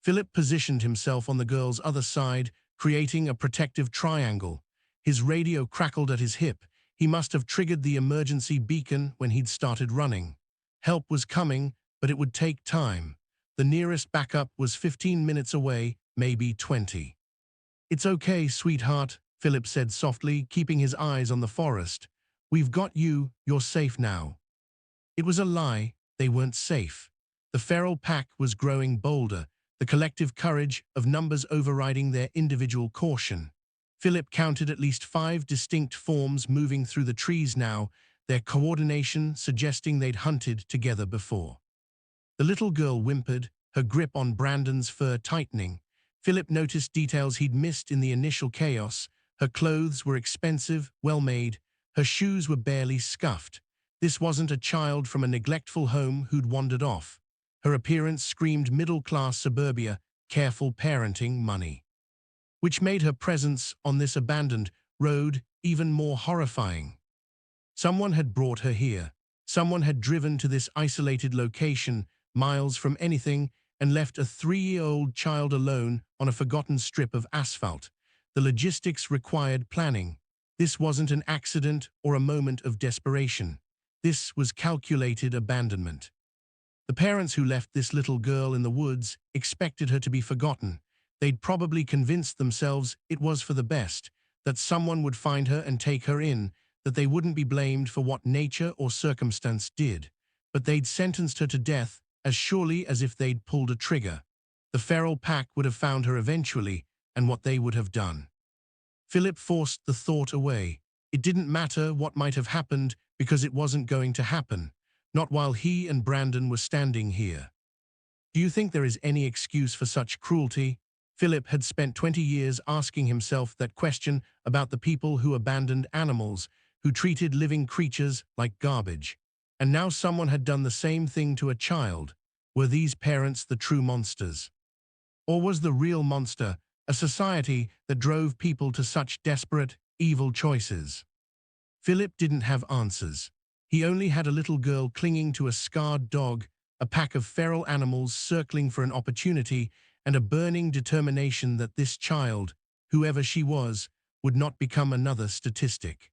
Philip positioned himself on the girl's other side, creating a protective triangle. His radio crackled at his hip. He must have triggered the emergency beacon when he'd started running. Help was coming, but it would take time. The nearest backup was 15 minutes away, maybe 20. "It's okay, sweetheart," Philip said softly, keeping his eyes on the forest. "We've got you, you're safe now." It was a lie, they weren't safe. The feral pack was growing bolder, the collective courage of numbers overriding their individual caution. Philip counted at least 5 distinct forms moving through the trees now, their coordination suggesting they'd hunted together before. The little girl whimpered, her grip on Brandon's fur tightening. Philip noticed details he'd missed in the initial chaos. Her clothes were expensive, well-made. Her shoes were barely scuffed. This wasn't a child from a neglectful home who'd wandered off. Her appearance screamed middle-class suburbia, careful parenting, money. Which made her presence on this abandoned road even more horrifying. Someone had brought her here. Someone had driven to this isolated location, miles from anything, and left a 3-year-old child alone on a forgotten strip of asphalt. The logistics required planning. This wasn't an accident or a moment of desperation. This was calculated abandonment. The parents who left this little girl in the woods expected her to be forgotten. They'd probably convinced themselves it was for the best, that someone would find her and take her in, that they wouldn't be blamed for what nature or circumstance did. But they'd sentenced her to death as surely as if they'd pulled a trigger. The feral pack would have found her eventually, and what they would have done. Philip forced the thought away. It didn't matter what might have happened because it wasn't going to happen. Not while he and Brandon were standing here. Do you think there is any excuse for such cruelty? Philip had spent 20 years asking himself that question about the people who abandoned animals, who treated living creatures like garbage. And now someone had done the same thing to a child. Were these parents the true monsters? Or was the real monster a society that drove people to such desperate, evil choices? Philip didn't have answers. He only had a little girl clinging to a scarred dog, a pack of feral animals circling for an opportunity, and a burning determination that this child, whoever she was, would not become another statistic.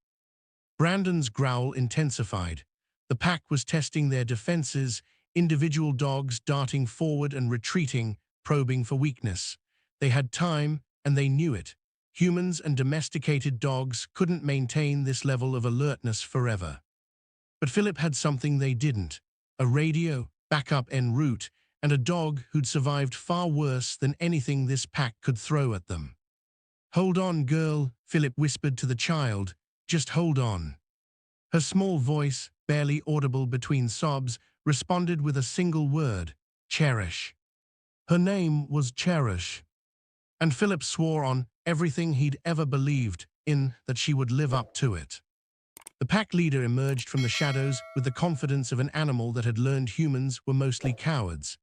Brandon's growl intensified. The pack was testing their defenses, individual dogs darting forward and retreating, probing for weakness. They had time, and they knew it. Humans and domesticated dogs couldn't maintain this level of alertness forever. But Philip had something they didn't: a radio, backup en route, and a dog who'd survived far worse than anything this pack could throw at them. "Hold on, girl," Philip whispered to the child. "Just hold on." Her small voice, barely audible between sobs, responded with a single word: Cherish. Her name was Cherish. And Philip swore on everything he'd ever believed in that she would live up to it. The pack leader emerged from the shadows with the confidence of an animal that had learned humans were mostly cowards.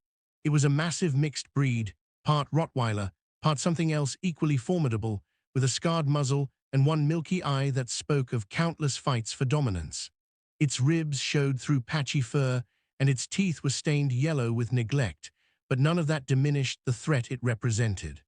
It was a massive mixed breed, part Rottweiler, part something else equally formidable, with a scarred muzzle and one milky eye that spoke of countless fights for dominance. Its ribs showed through patchy fur, and its teeth were stained yellow with neglect, but none of that diminished the threat it represented.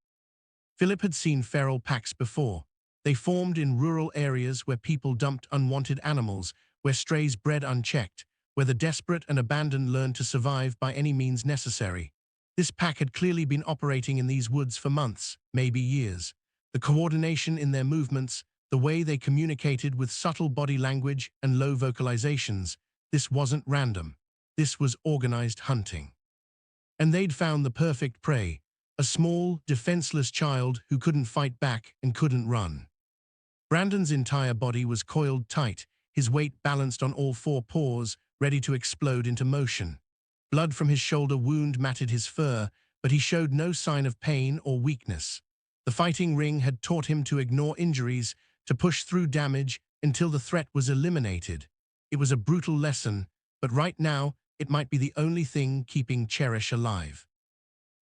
Philip had seen feral packs before. They formed in rural areas where people dumped unwanted animals, where strays bred unchecked, where the desperate and abandoned learned to survive by any means necessary. This pack had clearly been operating in these woods for months, maybe years. The coordination in their movements, the way they communicated with subtle body language and low vocalizations, this wasn't random. This was organized hunting. And they'd found the perfect prey, a small, defenseless child who couldn't fight back and couldn't run. Brandon's entire body was coiled tight, his weight balanced on all 4 paws, ready to explode into motion. Blood from his shoulder wound matted his fur, but he showed no sign of pain or weakness. The fighting ring had taught him to ignore injuries, to push through damage until the threat was eliminated. It was a brutal lesson, but right now it might be the only thing keeping Cherish alive.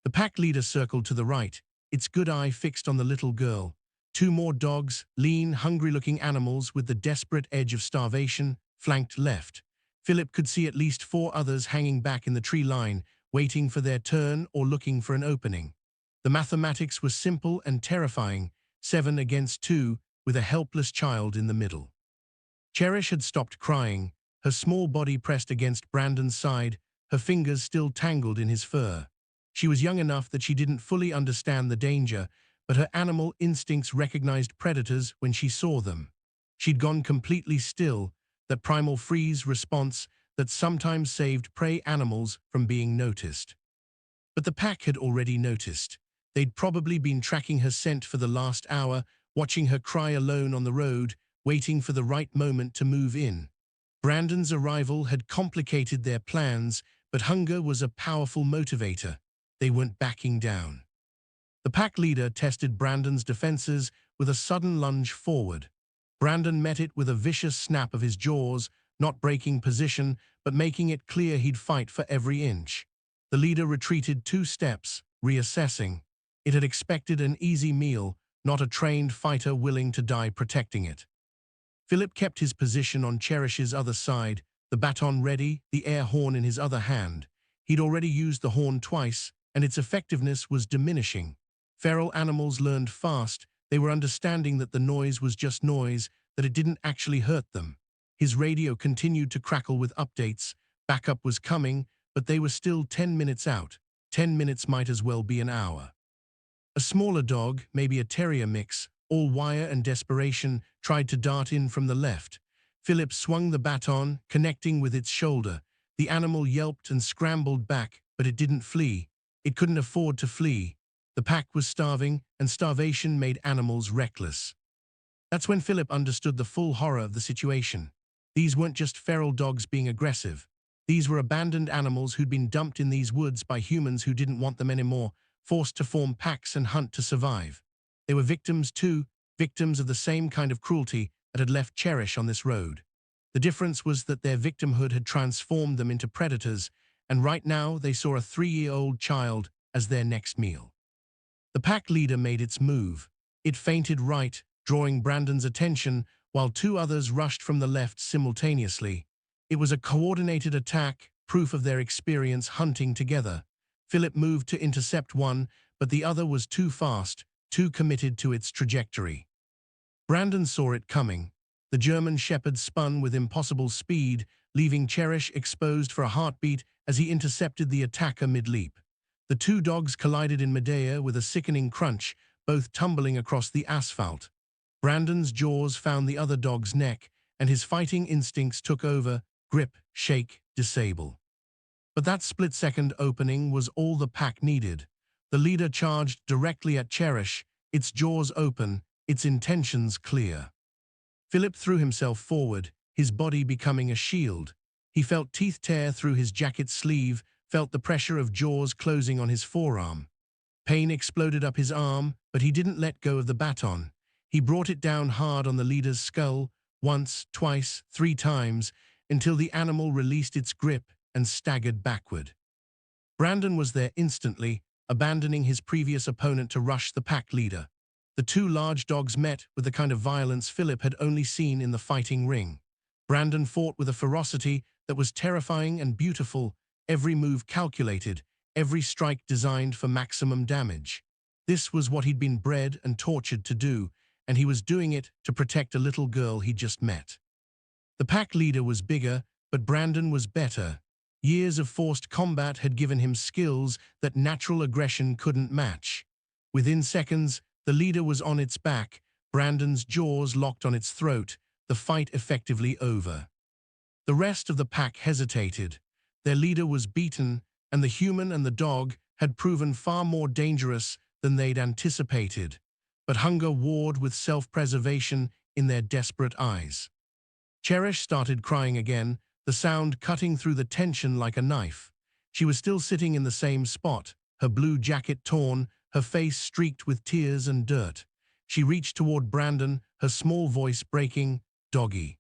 The pack leader circled to the right, its good eye fixed on the little girl. Two more dogs, lean, hungry-looking animals with the desperate edge of starvation, flanked left. Philip could see at least four others hanging back in the tree line, waiting for their turn or looking for an opening. The mathematics was simple and terrifying, 7 against 2, with a helpless child in the middle. Cherish had stopped crying, her small body pressed against Brandon's side, her fingers still tangled in his fur. She was young enough that she didn't fully understand the danger, but her animal instincts recognized predators when she saw them. She'd gone completely still, that primal freeze response that sometimes saved prey animals from being noticed. But the pack had already noticed. They'd probably been tracking her scent for the last hour, watching her cry alone on the road, waiting for the right moment to move in. Brandon's arrival had complicated their plans, but hunger was a powerful motivator. They weren't backing down. The pack leader tested Brandon's defenses with a sudden lunge forward. Brandon met it with a vicious snap of his jaws, not breaking position, but making it clear he'd fight for every inch. The leader retreated 2 steps, reassessing. It had expected an easy meal, not a trained fighter willing to die protecting it. Philip kept his position on Cherish's other side, the baton ready, the air horn in his other hand. He'd already used the horn twice, and its effectiveness was diminishing. Feral animals learned fast. They were understanding that the noise was just noise, that it didn't actually hurt them. His radio continued to crackle with updates. Backup was coming, but they were still 10 minutes out. 10 minutes might as well be an hour. A smaller dog, maybe a terrier mix, all wire and desperation, tried to dart in from the left. Philip swung the baton, connecting with its shoulder. The animal yelped and scrambled back, but it didn't flee. It couldn't afford to flee. The pack was starving, and starvation made animals reckless. That's when Philip understood the full horror of the situation. These weren't just feral dogs being aggressive. These were abandoned animals who'd been dumped in these woods by humans who didn't want them anymore, forced to form packs and hunt to survive. They were victims too, victims of the same kind of cruelty that had left Cherish on this road. The difference was that their victimhood had transformed them into predators, and right now they saw a 3-year-old child as their next meal. The pack leader made its move. It feinted right, drawing Brandon's attention, while 2 others rushed from the left simultaneously. It was a coordinated attack, proof of their experience hunting together. Philip moved to intercept one, but the other was too fast, too committed to its trajectory. Brandon saw it coming. The German Shepherd spun with impossible speed, leaving Cherish exposed for a heartbeat as he intercepted the attacker mid-leap. The 2 dogs collided in midair with a sickening crunch, both tumbling across the asphalt. Brandon's jaws found the other dog's neck, and his fighting instincts took over: grip, shake, disable. But that split-second opening was all the pack needed. The leader charged directly at Cherish, its jaws open, its intentions clear. Philip threw himself forward, his body becoming a shield. He felt teeth tear through his jacket sleeve, felt the pressure of jaws closing on his forearm. Pain exploded up his arm, but he didn't let go of the baton. He brought it down hard on the leader's skull, once, twice, 3 times, until the animal released its grip and staggered backward. Brandon was there instantly, abandoning his previous opponent to rush the pack leader. The 2 large dogs met with the kind of violence Philip had only seen in the fighting ring. Brandon fought with a ferocity that was terrifying and beautiful, every move calculated, every strike designed for maximum damage. This was what he'd been bred and tortured to do, and he was doing it to protect a little girl he'd just met. The pack leader was bigger, but Brandon was better. Years of forced combat had given him skills that natural aggression couldn't match. Within seconds, the leader was on its back, Brandon's jaws locked on its throat, the fight effectively over. The rest of the pack hesitated. Their leader was beaten, and the human and the dog had proven far more dangerous than they'd anticipated. But hunger warred with self-preservation in their desperate eyes. Cherish started crying again, the sound cutting through the tension like a knife. She was still sitting in the same spot, her blue jacket torn, her face streaked with tears and dirt. She reached toward Brandon, her small voice breaking, "Doggy."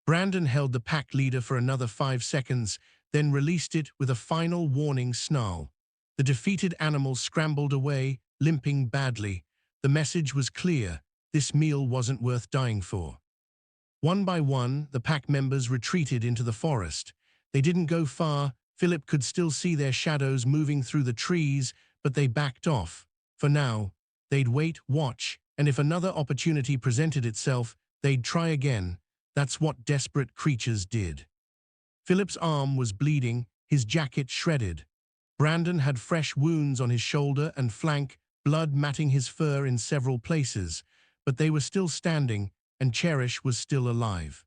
Brandon held the pack leader for another 5 seconds, then released it with a final warning snarl. The defeated animal scrambled away, limping badly. The message was clear: This meal wasn't worth dying for. One by one, the pack members retreated into the forest. They didn't go far. Philip could still see their shadows moving through the trees, but they backed off. For now, they'd wait, watch, and if another opportunity presented itself, they'd try again. That's what desperate creatures did. Philip's arm was bleeding, his jacket shredded. Brandon had fresh wounds on his shoulder and flank, blood matting his fur in several places, but they were still standing, and Cherish was still alive.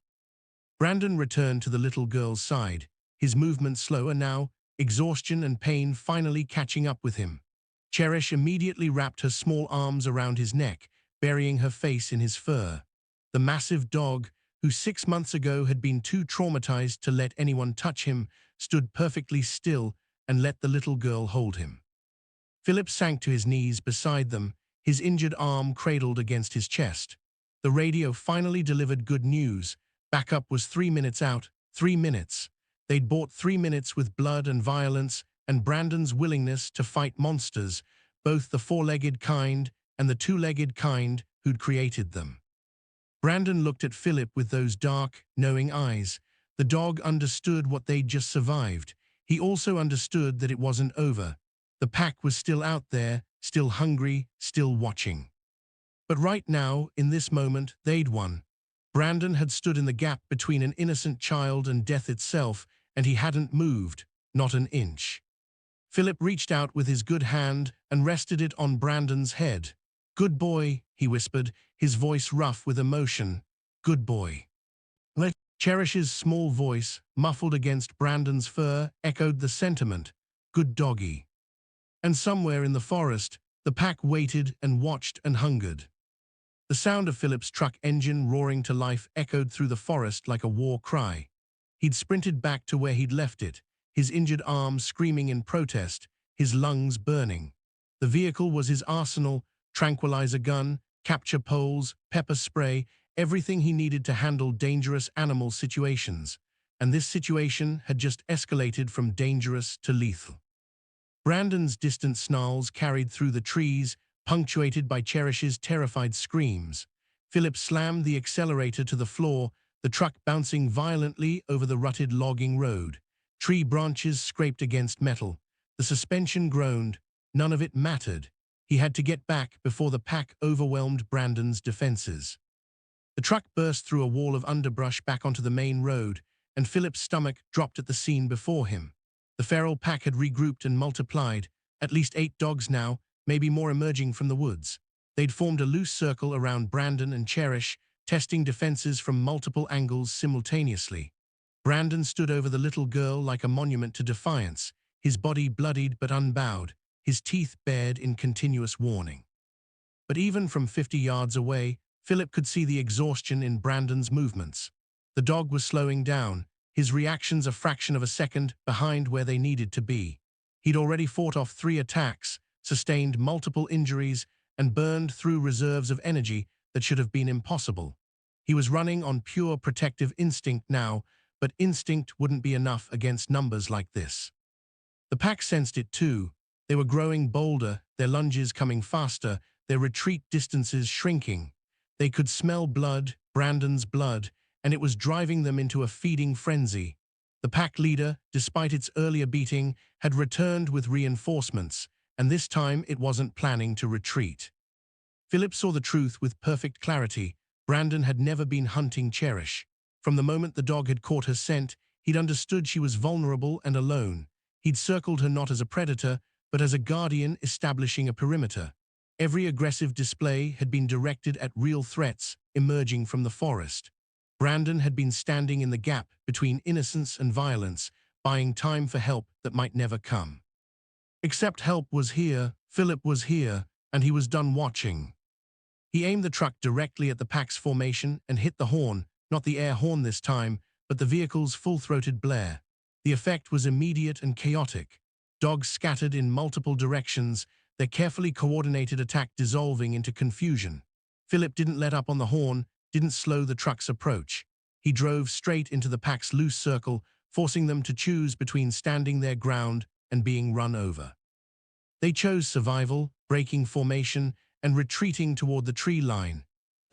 Brandon returned to the little girl's side, his movement slower now, exhaustion and pain finally catching up with him. Cherish immediately wrapped her small arms around his neck, burying her face in his fur. The massive dog, who 6 months ago had been too traumatized to let anyone touch him, stood perfectly still and let the little girl hold him. Philip sank to his knees beside them, his injured arm cradled against his chest. The radio finally delivered good news. Backup was 3 minutes out, 3 minutes. They'd bought 3 minutes with blood and violence and Brandon's willingness to fight monsters, both the four-legged kind and the two-legged kind who'd created them. Brandon looked at Philip with those dark, knowing eyes. The dog understood what they'd just survived. He also understood that it wasn't over. The pack was still out there, still hungry, still watching. But right now, in this moment, they'd won. Brandon had stood in the gap between an innocent child and death itself, and he hadn't moved, not an inch. Philip reached out with his good hand and rested it on Brandon's head. "Good boy," he whispered, his voice rough with emotion. "Good boy." Cherish's small voice, muffled against Brandon's fur, echoed the sentiment. "Good doggy." And somewhere in the forest, the pack waited and watched and hungered. The sound of Philip's truck engine roaring to life echoed through the forest like a war cry. He'd sprinted back to where he'd left it, his injured arm screaming in protest, his lungs burning. The vehicle was his arsenal: tranquilizer gun, capture poles, pepper spray, everything he needed to handle dangerous animal situations. And this situation had just escalated from dangerous to lethal. Brandon's distant snarls carried through the trees, punctuated by Cherish's terrified screams. Philip slammed the accelerator to the floor, the truck bouncing violently over the rutted logging road. Tree branches scraped against metal. The suspension groaned. None of it mattered. He had to get back before the pack overwhelmed Brandon's defenses. The truck burst through a wall of underbrush back onto the main road, and Philip's stomach dropped at the scene before him. The feral pack had regrouped and multiplied, at least 8 dogs now, maybe more emerging from the woods. They'd formed a loose circle around Brandon and Cherish, testing defenses from multiple angles simultaneously. Brandon stood over the little girl like a monument to defiance, his body bloodied but unbowed, his teeth bared in continuous warning. But even from 50 yards away, Philip could see the exhaustion in Brandon's movements. The dog was slowing down, his reactions a fraction of a second behind where they needed to be. He'd already fought off 3 attacks, sustained multiple injuries, and burned through reserves of energy that should have been impossible. He was running on pure protective instinct now, but instinct wouldn't be enough against numbers like this. The pack sensed it too. They were growing bolder, their lunges coming faster, their retreat distances shrinking. They could smell blood, Brandon's blood, and it was driving them into a feeding frenzy. The pack leader, despite its earlier beating, had returned with reinforcements, and this time it wasn't planning to retreat. Philip saw the truth with perfect clarity. Brandon had never been hunting Cherish. From the moment the dog had caught her scent, he'd understood she was vulnerable and alone. He'd circled her not as a predator, but as a guardian establishing a perimeter. Every aggressive display had been directed at real threats emerging from the forest. Brandon had been standing in the gap between innocence and violence, buying time for help that might never come. Except help was here, Philip was here, and he was done watching. He aimed the truck directly at the pack's formation and hit the horn, not the air horn this time, but the vehicle's full-throated blare. The effect was immediate and chaotic. Dogs scattered in multiple directions, their carefully coordinated attack dissolving into confusion. Philip didn't let up on the horn, didn't slow the truck's approach. He drove straight into the pack's loose circle, forcing them to choose between standing their ground and being run over. They chose survival, breaking formation, and retreating toward the tree line.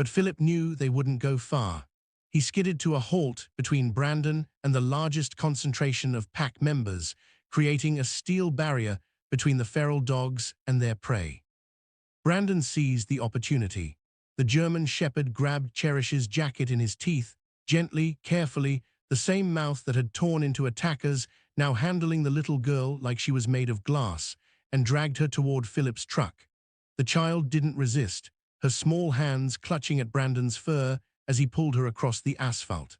but Philip knew they wouldn't go far. He skidded to a halt between Brandon and the largest concentration of pack members, creating a steel barrier between the feral dogs and their prey. Brandon seized the opportunity. The German shepherd grabbed Cherish's jacket in his teeth, gently, carefully, the same mouth that had torn into attackers, now handling the little girl like she was made of glass, and dragged her toward Philip's truck. The child didn't resist, her small hands clutching at Brandon's fur as he pulled her across the asphalt.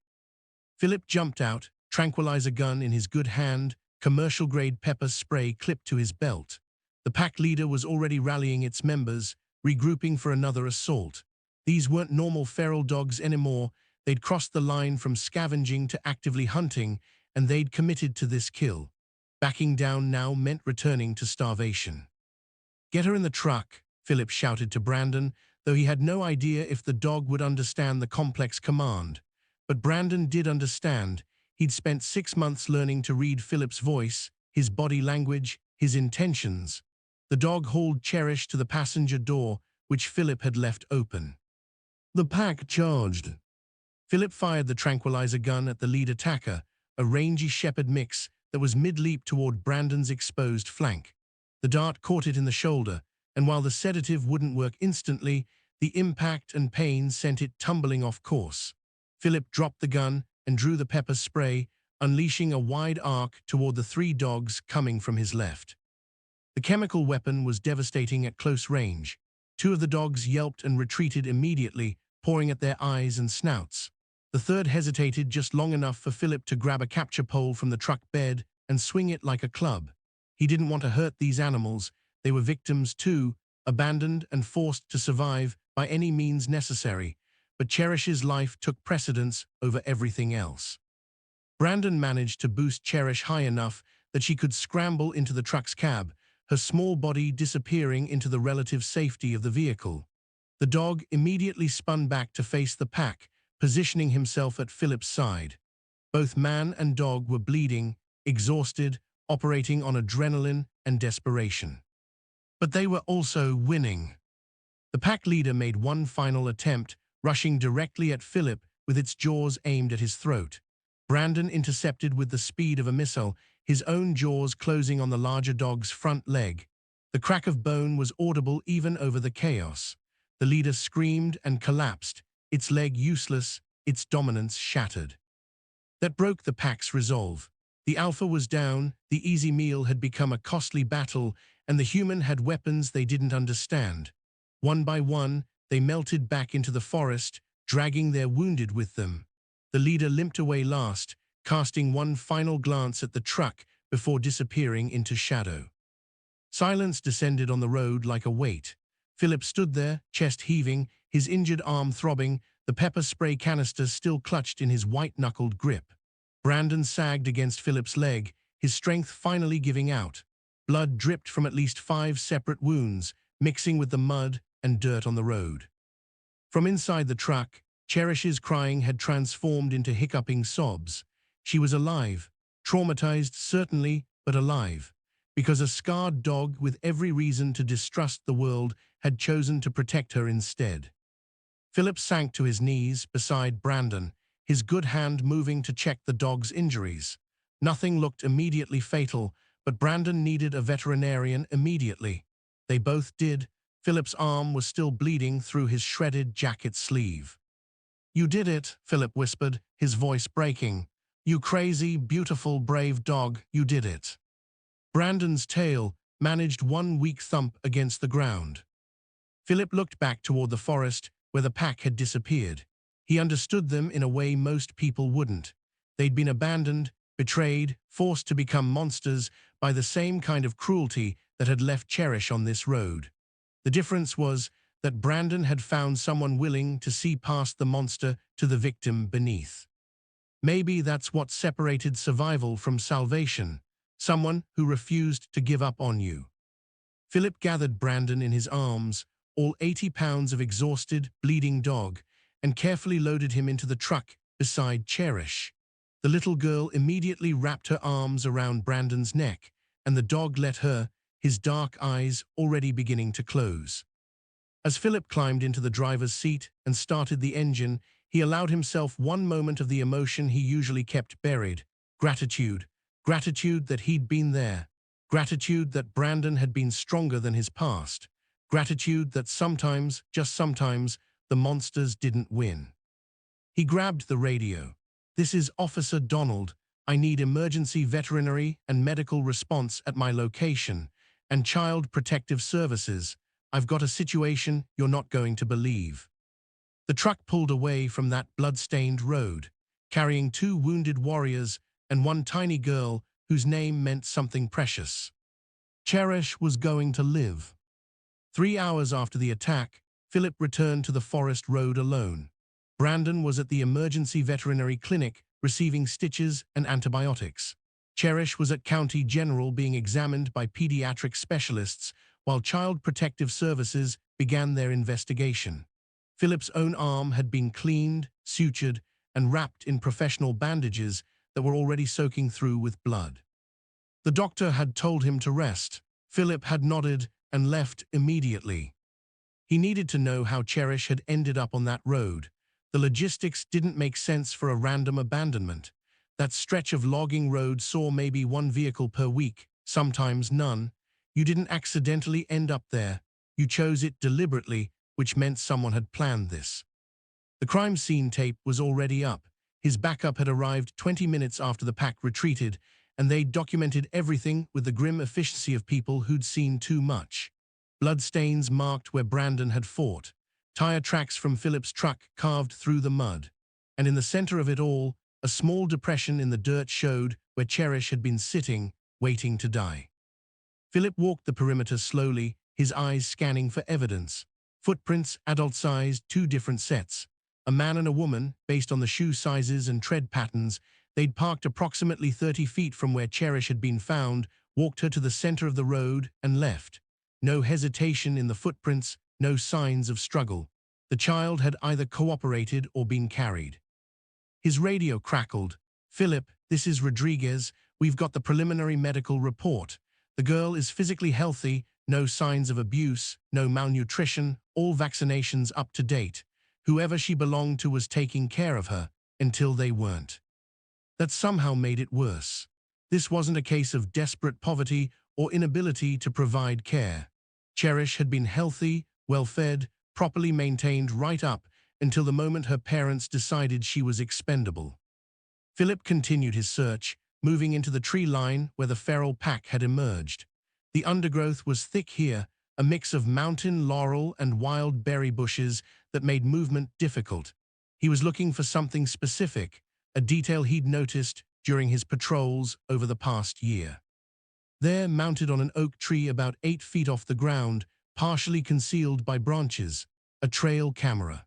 Philip jumped out, tranquilizer gun in his good hand, commercial-grade pepper spray clipped to his belt. The pack leader was already rallying its members, regrouping for another assault. These weren't normal feral dogs anymore. They'd crossed the line from scavenging to actively hunting, and they'd committed to this kill. Backing down now meant returning to starvation. "Get her in the truck," Philip shouted to Brandon, though he had no idea if the dog would understand the complex command. But Brandon did understand. He'd spent 6 months learning to read Philip's voice, his body language, his intentions. The dog hauled Cherish to the passenger door, which Philip had left open. The pack charged. Philip fired the tranquilizer gun at the lead attacker, a rangy shepherd mix that was mid-leap toward Brandon's exposed flank. The dart caught it in the shoulder, and while the sedative wouldn't work instantly, the impact and pain sent it tumbling off course. Philip dropped the gun and drew the pepper spray, unleashing a wide arc toward the 3 dogs coming from his left. The chemical weapon was devastating at close range. 2 of the dogs yelped and retreated immediately, pouring at their eyes and snouts. The third hesitated just long enough for Philip to grab a capture pole from the truck bed and swing it like a club. He didn't want to hurt these animals. They were victims too, abandoned and forced to survive by any means necessary, but Cherish's life took precedence over everything else. Brandon managed to boost Cherish high enough that she could scramble into the truck's cab, her small body disappearing into the relative safety of the vehicle. The dog immediately spun back to face the pack, positioning himself at Philip's side. Both man and dog were bleeding, exhausted, operating on adrenaline and desperation. But they were also winning. The pack leader made one final attempt, rushing directly at Philip with its jaws aimed at his throat. Brandon intercepted with the speed of a missile, his own jaws closing on the larger dog's front leg. The crack of bone was audible even over the chaos. The leader screamed and collapsed, its leg useless, its dominance shattered. That broke the pack's resolve. The alpha was down, the easy meal had become a costly battle, and the human had weapons they didn't understand. One by one, they melted back into the forest, dragging their wounded with them. The leader limped away last, casting one final glance at the truck before disappearing into shadow. Silence descended on the road like a weight. Philip stood there, chest heaving, his injured arm throbbing, the pepper spray canister still clutched in his white-knuckled grip. Brandon sagged against Philip's leg, his strength finally giving out. Blood dripped from at least 5 separate wounds, mixing with the mud and dirt on the road. From inside the truck, Cherish's crying had transformed into hiccuping sobs. She was alive, traumatized certainly, but alive, because a scarred dog with every reason to distrust the world had chosen to protect her instead. Philip sank to his knees beside Brandon, his good hand moving to check the dog's injuries. Nothing looked immediately fatal, but Brandon needed a veterinarian immediately. They both did. Philip's arm was still bleeding through his shredded jacket sleeve. "You did it," Philip whispered, his voice breaking. "You crazy, beautiful, brave dog, you did it." Brandon's tail managed one weak thump against the ground. Philip looked back toward the forest where the pack had disappeared. He understood them in a way most people wouldn't. They'd been abandoned, betrayed, forced to become monsters by the same kind of cruelty that had left Cherish on this road. The difference was that Brandon had found someone willing to see past the monster to the victim beneath. Maybe that's what separated survival from salvation, someone who refused to give up on you. Philip gathered Brandon in his arms, all 80 pounds of exhausted, bleeding dog, and carefully loaded him into the truck beside Cherish. The little girl immediately wrapped her arms around Brandon's neck, and the dog let her, his dark eyes already beginning to close. As Philip climbed into the driver's seat and started the engine, he allowed himself one moment of the emotion he usually kept buried. Gratitude. Gratitude that he'd been there. Gratitude that Brandon had been stronger than his past. Gratitude that sometimes, just sometimes, the monsters didn't win. He grabbed the radio. "This is Officer Donald. I need emergency veterinary and medical response at my location, and Child Protective Services. I've got a situation you're not going to believe." The truck pulled away from that blood-stained road, carrying two wounded warriors and one tiny girl whose name meant something precious. Cherish was going to live. 3 hours after the attack, Philip returned to the forest road alone. Brandon was at the emergency veterinary clinic receiving stitches and antibiotics. Cherish was at County General being examined by pediatric specialists while Child Protective Services began their investigation. Philip's own arm had been cleaned, sutured, and wrapped in professional bandages that were already soaking through with blood. The doctor had told him to rest. Philip had nodded and left immediately. He needed to know how Cherish had ended up on that road. The logistics didn't make sense for a random abandonment. That stretch of logging road saw maybe one vehicle per week, sometimes none. You didn't accidentally end up there. You chose it deliberately, which meant someone had planned this. The crime scene tape was already up. His backup had arrived 20 minutes after the pack retreated, and they'd documented everything with the grim efficiency of people who'd seen too much. Bloodstains marked where Brandon had fought, tire tracks from Philip's truck carved through the mud, and in the center of it all, a small depression in the dirt showed where Cherish had been sitting, waiting to die. Philip walked the perimeter slowly, his eyes scanning for evidence. Footprints, adult-sized, two different sets. A man and a woman, based on the shoe sizes and tread patterns. They'd parked approximately 30 feet from where Cherish had been found, walked her to the center of the road, and left. No hesitation in the footprints, no signs of struggle. The child had either cooperated or been carried. His radio crackled. "Philip, this is Rodriguez. We've got the preliminary medical report. The girl is physically healthy, no signs of abuse, no malnutrition, all vaccinations up to date. Whoever she belonged to was taking care of her, until they weren't." That somehow made it worse. This wasn't a case of desperate poverty or inability to provide care. Cherish had been healthy, well-fed, properly maintained right up until the moment her parents decided she was expendable. Philip continued his search, moving into the tree line where the feral pack had emerged. The undergrowth was thick here, a mix of mountain laurel and wild berry bushes that made movement difficult. He was looking for something specific, a detail he'd noticed during his patrols over the past year. There, mounted on an oak tree about 8 feet off the ground, partially concealed by branches, a trail camera.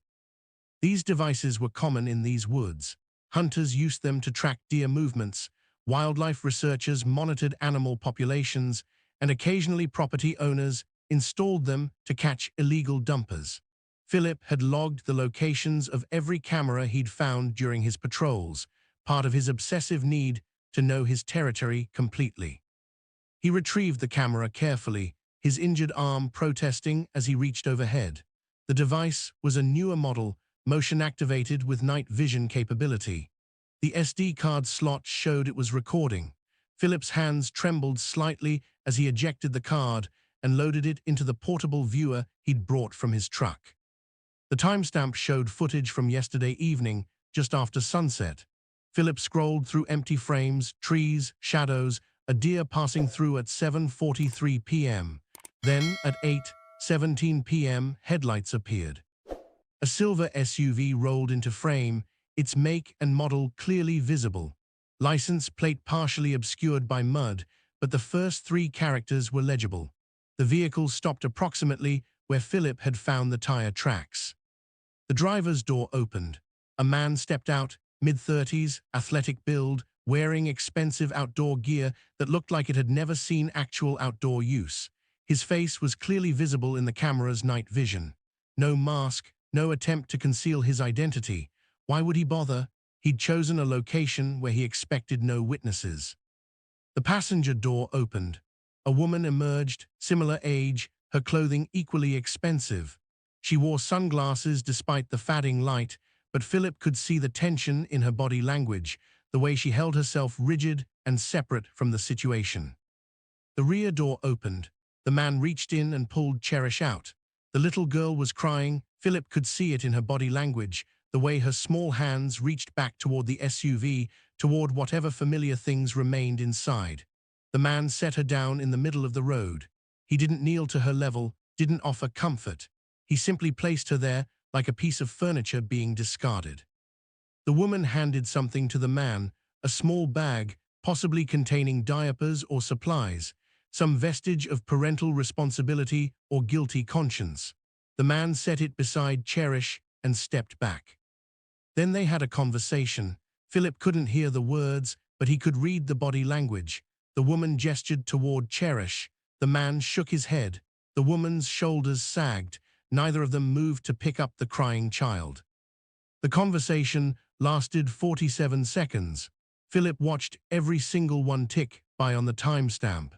These devices were common in these woods. Hunters used them to track deer movements, wildlife researchers monitored animal populations, and occasionally property owners installed them to catch illegal dumpers. Philip had logged the locations of every camera he'd found during his patrols, part of his obsessive need to know his territory completely. He retrieved the camera carefully, his injured arm protesting as he reached overhead. The device was a newer model, motion-activated with night vision capability. The SD card slot showed it was recording. Philip's hands trembled slightly as he ejected the card and loaded it into the portable viewer he'd brought from his truck. The timestamp showed footage from yesterday evening, just after sunset. Philip scrolled through empty frames, trees, shadows, a deer passing through at 7:43 p.m. Then, at 8:17 p.m., headlights appeared. A silver SUV rolled into frame, its make and model clearly visible. License plate partially obscured by mud, but the first 3 characters were legible. The vehicle stopped approximately where Philip had found the tire tracks. The driver's door opened. A man stepped out, mid-30s, athletic build, wearing expensive outdoor gear that looked like it had never seen actual outdoor use. His face was clearly visible in the camera's night vision. No mask, no attempt to conceal his identity. Why would he bother? He'd chosen a location where he expected no witnesses. The passenger door opened. A woman emerged, similar age, her clothing equally expensive. She wore sunglasses despite the fading light, but Philip could see the tension in her body language, the way she held herself rigid and separate from the situation. The rear door opened. The man reached in and pulled Cherish out. The little girl was crying. Philip could see it in her body language, the way her small hands reached back toward the SUV, toward whatever familiar things remained inside. The man set her down in the middle of the road. He didn't kneel to her level, didn't offer comfort. He simply placed her there like a piece of furniture being discarded. The woman handed something to the man, a small bag, possibly containing diapers or supplies, some vestige of parental responsibility or guilty conscience. The man set it beside Cherish and stepped back. Then they had a conversation. Philip couldn't hear the words, but he could read the body language. The woman gestured toward Cherish. The man shook his head. The woman's shoulders sagged. Neither of them moved to pick up the crying child. The conversation lasted 47 seconds. Philip watched every single one tick by on the timestamp.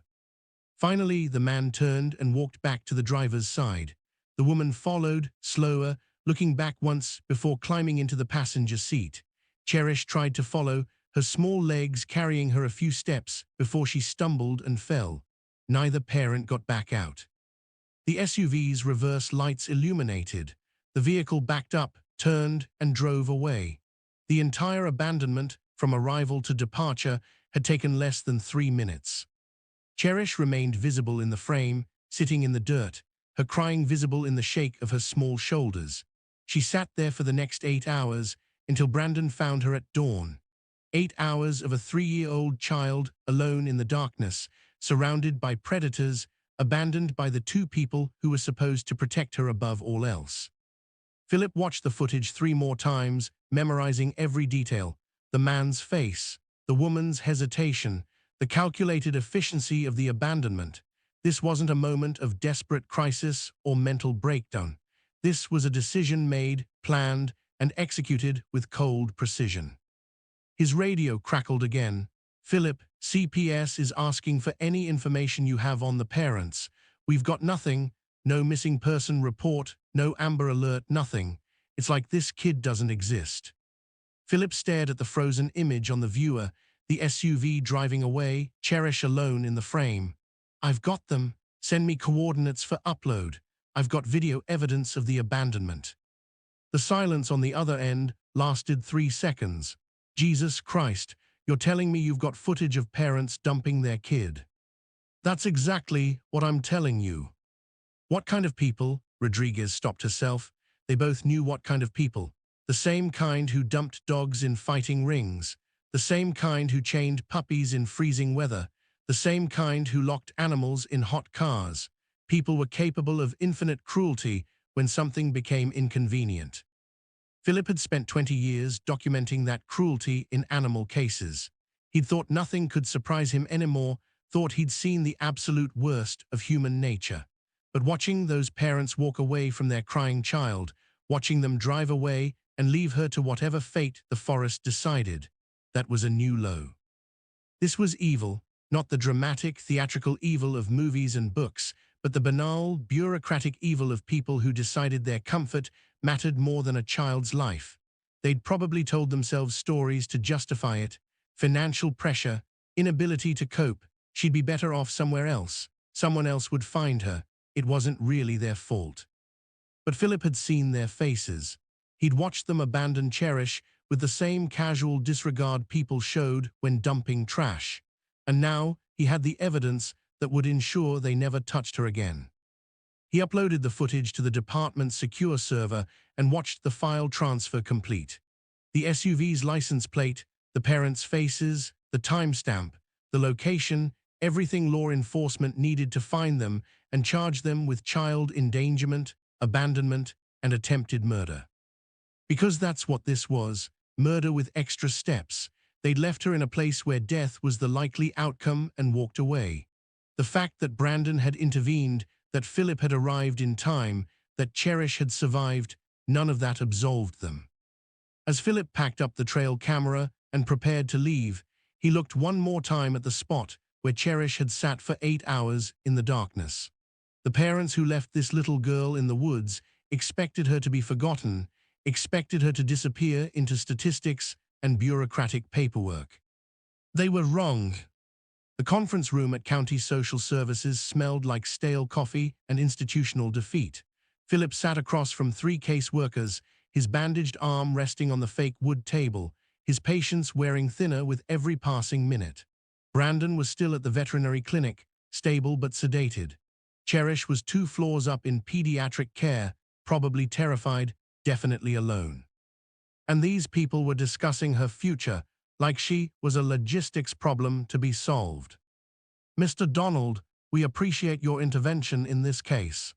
Finally, the man turned and walked back to the driver's side. The woman followed, slower, looking back once before climbing into the passenger seat. Cherish tried to follow, her small legs carrying her a few steps before she stumbled and fell. Neither parent got back out. The SUV's reverse lights illuminated. The vehicle backed up, turned, and drove away. The entire abandonment, from arrival to departure, had taken less than 3 minutes. Cherish remained visible in the frame, sitting in the dirt, her crying visible in the shake of her small shoulders. She sat there for the next 8 hours, until Brandon found her at dawn. 8 hours of a 3-year-old child, alone in the darkness, surrounded by predators, abandoned by the 2 people who were supposed to protect her above all else. Philip watched the footage 3 more times, memorizing every detail. The man's face, the woman's hesitation, the calculated efficiency of the abandonment. This wasn't a moment of desperate crisis or mental breakdown. This was a decision made, planned, and executed with cold precision. His radio crackled again. "Philip, CPS is asking for any information you have on the parents. We've got nothing, no missing person report, no Amber Alert, nothing. It's like this kid doesn't exist." Philip stared at the frozen image on the viewer, the SUV driving away, Cherish alone in the frame. "I've got them. Send me coordinates for upload. I've got video evidence of the abandonment." The silence on the other end lasted 3 seconds. "Jesus Christ, you're telling me you've got footage of parents dumping their kid?" "That's exactly what I'm telling you." "What kind of people?" Rodriguez stopped herself. They both knew what kind of people. The same kind who dumped dogs in fighting rings. The same kind who chained puppies in freezing weather. The same kind who locked animals in hot cars. People were capable of infinite cruelty when something became inconvenient. Philip had spent 20 years documenting that cruelty in animal cases. He'd thought nothing could surprise him anymore, thought he'd seen the absolute worst of human nature. But watching those parents walk away from their crying child, watching them drive away and leave her to whatever fate the forest decided, that was a new low. This was evil, not the dramatic, theatrical evil of movies and books, but the banal, bureaucratic evil of people who decided their comfort mattered more than a child's life. They'd probably told themselves stories to justify it: financial pressure, inability to cope, she'd be better off somewhere else, someone else would find her, it wasn't really their fault. But Philip had seen their faces. He'd watched them abandon Cherish with the same casual disregard people showed when dumping trash. And now he had the evidence that would ensure they never touched her again. He uploaded the footage to the department's secure server and watched the file transfer complete. The SUV's license plate, the parents' faces, the timestamp, the location, everything law enforcement needed to find them and charge them with child endangerment, abandonment, and attempted murder. Because that's what this was, murder with extra steps. They'd left her in a place where death was the likely outcome and walked away. The fact that Brandon had intervened, that Philip had arrived in time, that Cherish had survived, none of that absolved them. As Philip packed up the trail camera and prepared to leave, he looked one more time at the spot where Cherish had sat for 8 hours in the darkness. The parents who left this little girl in the woods, expected her to be forgotten, expected her to disappear into statistics and bureaucratic paperwork. They were wrong. The conference room at County Social Services smelled like stale coffee and institutional defeat. Philip sat across from 3 caseworkers, his bandaged arm resting on the fake wood table, his patience wearing thinner with every passing minute. Brandon was still at the veterinary clinic, stable but sedated. Cherish was 2 floors up in pediatric care, probably terrified, definitely alone. And these people were discussing her future, like she was a logistics problem to be solved. "Mr. Donald, we appreciate your intervention in this case,"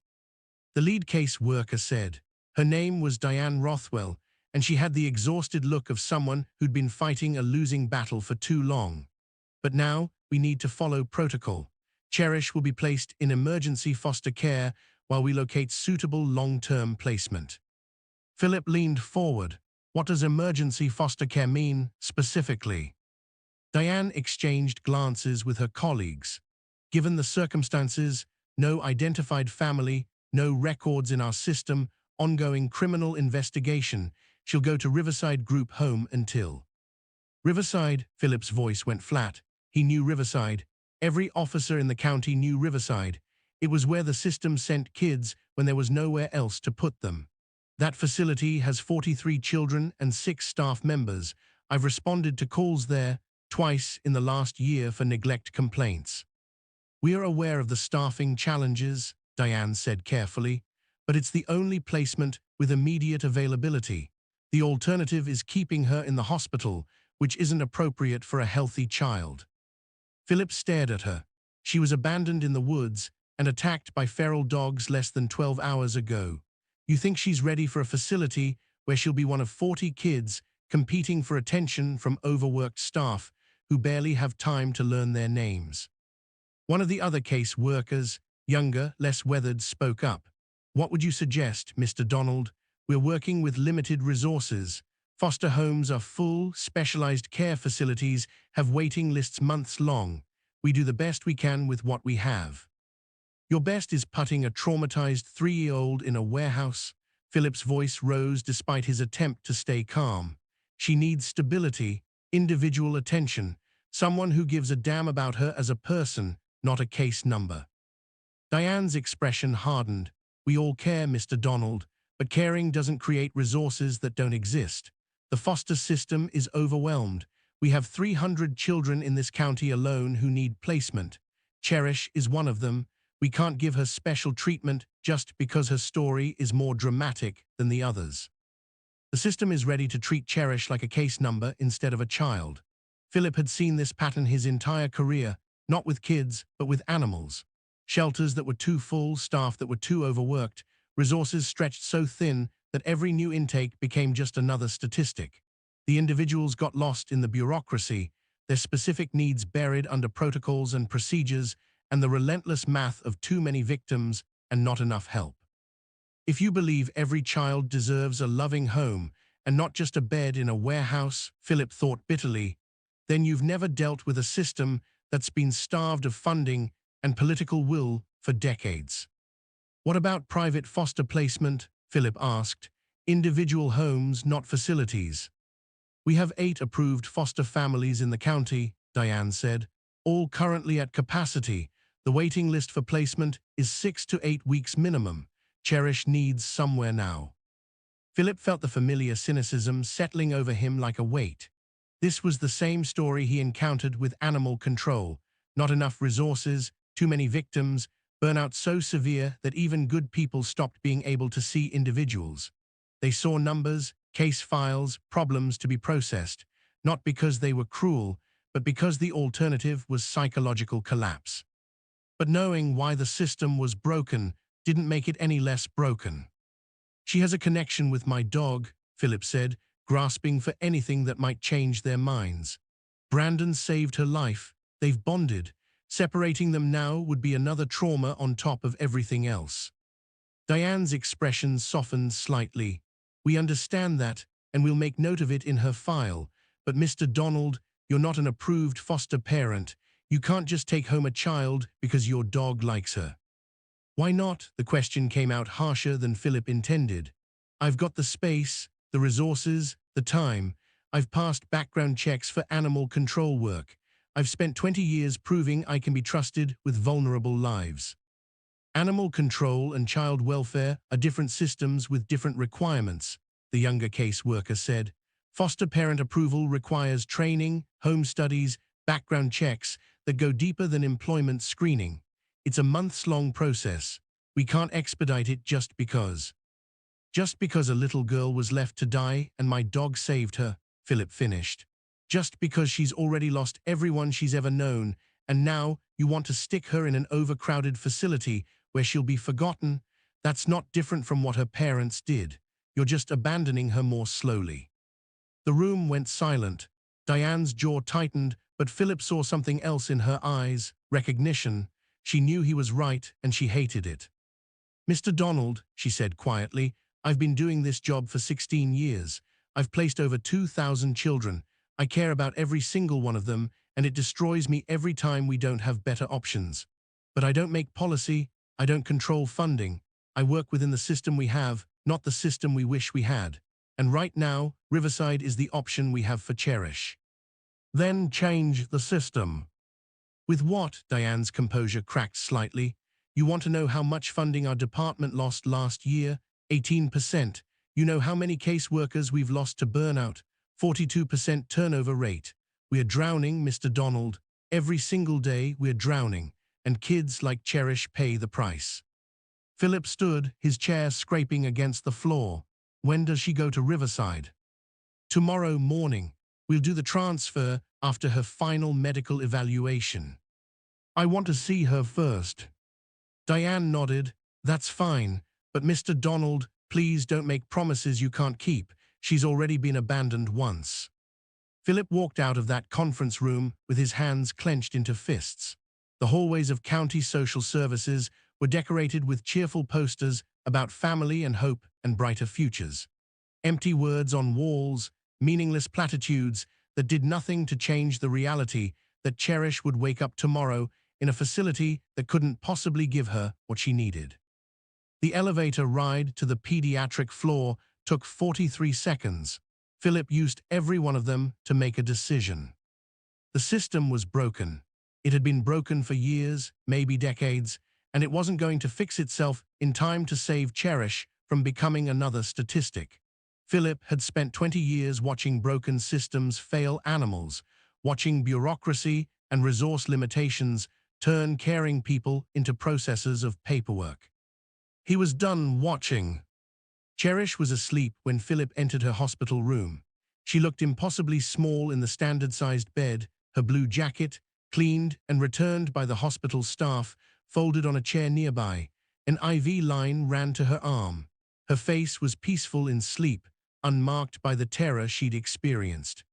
the lead case worker said. Her name was Diane Rothwell, and she had the exhausted look of someone who'd been fighting a losing battle for too long. "But now, we need to follow protocol. Cherish will be placed in emergency foster care while we locate suitable long-term placement." Philip leaned forward. "What does emergency foster care mean, specifically?" Diane exchanged glances with her colleagues. "Given the circumstances, no identified family, no records in our system, ongoing criminal investigation, she'll go to Riverside Group Home until—" Riverside, Philip's voice went flat. He knew Riverside. Every officer in the county knew Riverside. It was where the system sent kids when there was nowhere else to put them. "That facility has 43 children and 6 staff members. I've responded to calls there twice in the last year for neglect complaints." "We are aware of the staffing challenges," Diane said carefully, "but it's the only placement with immediate availability. The alternative is keeping her in the hospital, which isn't appropriate for a healthy child." Philip stared at her. She was abandoned in the woods and attacked by feral dogs less than 12 hours ago. "You think she's ready for a facility where she'll be one of 40 kids competing for attention from overworked staff who barely have time to learn their names?" One of the other case workers, younger, less weathered, spoke up. "What would you suggest, Mr. Donald? We're working with limited resources. Foster homes are full, specialized care facilities have waiting lists months long. We do the best we can with what we have." "Your best is putting a traumatized 3-year-old in a warehouse?" Philip's voice rose despite his attempt to stay calm. "She needs stability, individual attention, someone who gives a damn about her as a person, not a case number." Diane's expression hardened. "We all care, Mr. Donald, but caring doesn't create resources that don't exist. The foster system is overwhelmed. We have 300 children in this county alone who need placement. Cherish is one of them. We can't give her special treatment just because her story is more dramatic than the others. The system is ready to treat Cherish like a case number instead of a child." Philip had seen this pattern his entire career, not with kids, but with animals. Shelters that were too full, staff that were too overworked, resources stretched so thin that every new intake became just another statistic. The individuals got lost in the bureaucracy, their specific needs buried under protocols and procedures, and the relentless math of too many victims and not enough help. "If you believe every child deserves a loving home and not just a bed in a warehouse," Philip thought bitterly, "then you've never dealt with a system that's been starved of funding and political will for decades." "What about private foster placement?" Philip asked. "Individual homes, not facilities." "We have 8 approved foster families in the county," Diane said, "all currently at capacity. The waiting list for placement is 6 to 8 weeks minimum. Cherish needs somewhere now." Philip felt the familiar cynicism settling over him like a weight. This was the same story he encountered with animal control. Not enough resources, too many victims, burnout so severe that even good people stopped being able to see individuals. They saw numbers, case files, problems to be processed, not because they were cruel, but because the alternative was psychological collapse. But knowing why the system was broken didn't make it any less broken. "She has a connection with my dog," Philip said, grasping for anything that might change their minds. "Brandon saved her life. They've bonded. Separating them now would be another trauma on top of everything else." Diane's expression softened slightly. "We understand that, and we'll make note of it in her file. But Mr. Donald, you're not an approved foster parent. You can't just take home a child because your dog likes her." Why not? The question came out harsher than Philip intended. I've got the space, the resources, the time. I've passed background checks for animal control work. I've spent 20 years proving I can be trusted with vulnerable lives. Animal control and child welfare are different systems with different requirements, the younger case worker said. Foster parent approval requires training, home studies, background checks that go deeper than employment screening. It's a months-long process. We can't expedite it just because. Just because a little girl was left to die and my dog saved her, Philip finished. Just because she's already lost everyone she's ever known, and now you want to stick her in an overcrowded facility where she'll be forgotten? That's not different from what her parents did. You're just abandoning her more slowly. The room went silent. Diane's jaw tightened, but Philip saw something else in her eyes, recognition. She knew he was right, and she hated it. Mr. Donald, she said quietly, I've been doing this job for 16 years. I've placed over 2,000 children. I care about every single one of them, and it destroys me every time we don't have better options. But I don't make policy, I don't control funding. I work within the system we have, not the system we wish we had. And right now, Riverside is the option we have for Cherish. Then change the system. With what? Diane's composure cracked slightly. You want to know how much funding our department lost last year? 18%. You know how many caseworkers we've lost to burnout? 42% turnover rate. We are drowning, Mr. Donald. Every single day we're drowning, and kids like Cherish pay the price. Philip stood, his chair scraping against the floor. When does she go to Riverside? Tomorrow morning. We'll do the transfer after her final medical evaluation. I want to see her first. Diane nodded. That's fine, but Mr. Donald, please don't make promises you can't keep. She's already been abandoned once. Philip walked out of that conference room with his hands clenched into fists. The hallways of county social services were decorated with cheerful posters about family and hope and brighter futures. Empty words on walls, meaningless platitudes that did nothing to change the reality that Cherish would wake up tomorrow in a facility that couldn't possibly give her what she needed. The elevator ride to the pediatric floor took 43 seconds. Philip used every one of them to make a decision. The system was broken. It had been broken for years, maybe decades, and it wasn't going to fix itself in time to save Cherish from becoming another statistic. Philip had spent 20 years watching broken systems fail animals, watching bureaucracy and resource limitations turn caring people into processors of paperwork. He was done watching. Cherish was asleep when Philip entered her hospital room. She looked impossibly small in the standard-sized bed, her blue jacket, cleaned and returned by the hospital staff, folded on a chair nearby. An IV line ran to her arm. Her face was peaceful in sleep, unmarked by the terror she'd experienced.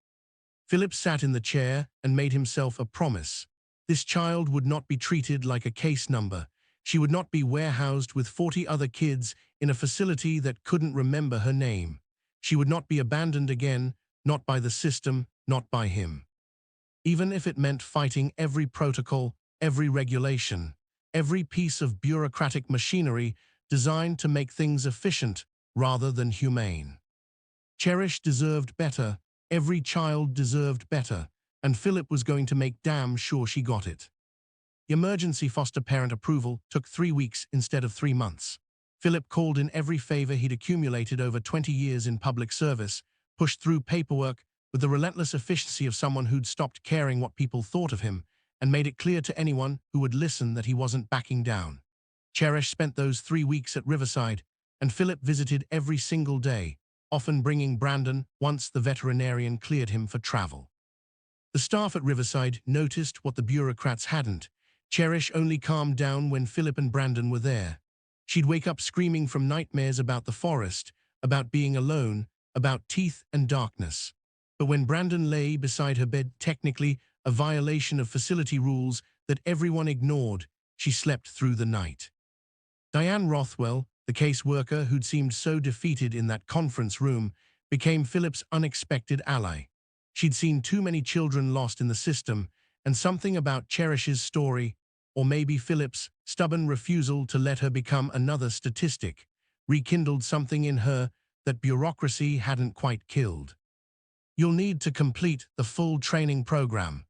Philip sat in the chair and made himself a promise. This child would not be treated like a case number. She would not be warehoused with 40 other kids in a facility that couldn't remember her name. She would not be abandoned again, not by the system, not by him. Even if it meant fighting every protocol, every regulation, every piece of bureaucratic machinery designed to make things efficient rather than humane. Cherish deserved better, every child deserved better, and Philip was going to make damn sure she got it. Emergency foster parent approval took 3 weeks instead of 3 months. Philip called in every favor he'd accumulated over 20 years in public service, pushed through paperwork with the relentless efficiency of someone who'd stopped caring what people thought of him, and made it clear to anyone who would listen that he wasn't backing down. Cherish spent those 3 weeks at Riverside, and Philip visited every single day, often bringing Brandon once the veterinarian cleared him for travel. The staff at Riverside noticed what the bureaucrats hadn't. Cherish only calmed down when Philip and Brandon were there. She'd wake up screaming from nightmares about the forest, about being alone, about teeth and darkness. But when Brandon lay beside her bed, technically a violation of facility rules that everyone ignored, she slept through the night. Diane Rothwell, the caseworker who'd seemed so defeated in that conference room, became Philip's unexpected ally. She'd seen too many children lost in the system, and something about Cherish's story, or maybe Philip's stubborn refusal to let her become another statistic rekindled something in her that bureaucracy hadn't quite killed. "You'll need to complete the full training program,"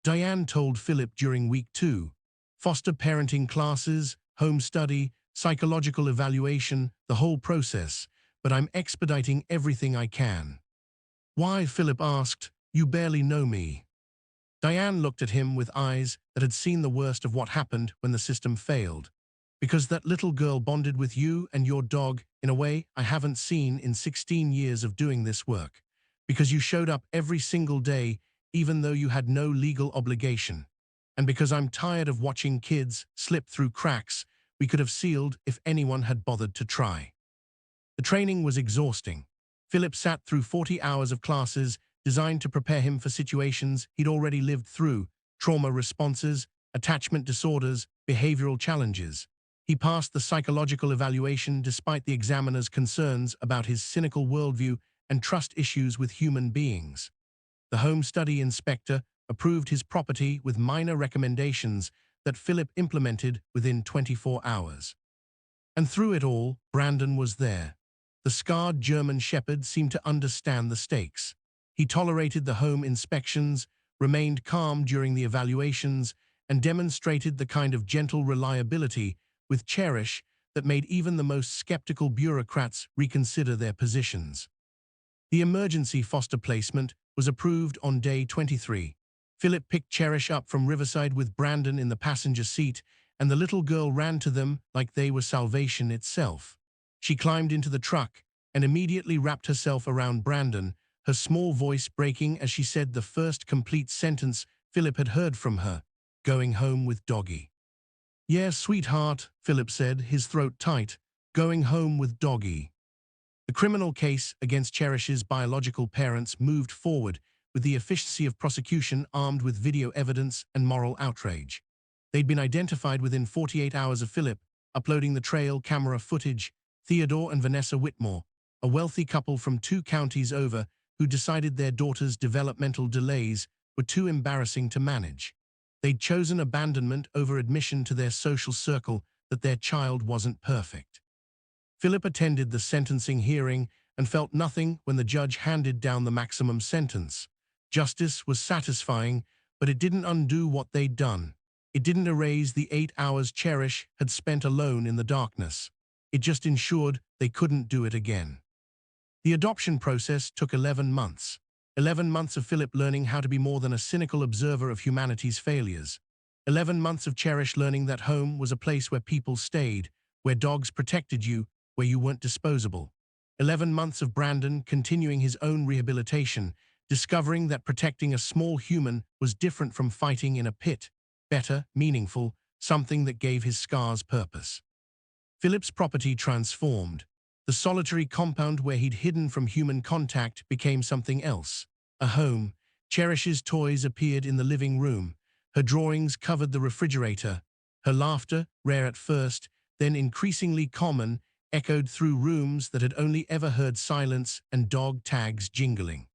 Diane told Philip during week 2. "Foster parenting classes, home study, psychological evaluation, the whole process, but I'm expediting everything I can." "Why?" Philip asked. "You barely know me." Diane looked at him with eyes that had seen the worst of what happened when the system failed. "Because that little girl bonded with you and your dog in a way I haven't seen in 16 years of doing this work. Because you showed up every single day, even though you had no legal obligation. And because I'm tired of watching kids slip through cracks we could have sealed if anyone had bothered to try." The training was exhausting. Philip sat through 40 hours of classes designed to prepare him for situations he'd already lived through: trauma responses, attachment disorders, behavioral challenges. He passed the psychological evaluation despite the examiner's concerns about his cynical worldview and trust issues with human beings. The home study inspector approved his property with minor recommendations that Philip implemented within 24 hours. And through it all, Brandon was there. The scarred German Shepherd seemed to understand the stakes. He tolerated the home inspections, remained calm during the evaluations, and demonstrated the kind of gentle reliability with Cherish that made even the most skeptical bureaucrats reconsider their positions. The emergency foster placement was approved on day 23. Philip picked Cherish up from Riverside with Brandon in the passenger seat, and the little girl ran to them like they were salvation itself. She climbed into the truck and immediately wrapped herself around Brandon, her small voice breaking as she said the first complete sentence Philip had heard from her: "Going home with Doggy." "Yeah, sweetheart," Philip said, his throat tight. "Going home with Doggy." The criminal case against Cherish's biological parents moved forward, with the efficiency of prosecution armed with video evidence and moral outrage. They'd been identified within 48 hours of Philip uploading the trail camera footage: Theodore and Vanessa Whitmore, a wealthy couple from 2 counties over who decided their daughter's developmental delays were too embarrassing to manage. They'd chosen abandonment over admission to their social circle that their child wasn't perfect. Philip attended the sentencing hearing and felt nothing when the judge handed down the maximum sentence. Justice was satisfying, but it didn't undo what they'd done. It didn't erase the 8 hours Cherish had spent alone in the darkness. It just ensured they couldn't do it again. The adoption process took 11 months. 11 months of Philip learning how to be more than a cynical observer of humanity's failures. 11 months of Cherish learning that home was a place where people stayed, where dogs protected you, where you weren't disposable. 11 months of Brandon continuing his own rehabilitation, discovering that protecting a small human was different from fighting in a pit, better, meaningful, something that gave his scars purpose. Philip's property transformed. The solitary compound where he'd hidden from human contact became something else: a home. Cherish's toys appeared in the living room. Her drawings covered the refrigerator. Her laughter, rare at first, then increasingly common, echoed through rooms that had only ever heard silence and dog tags jingling.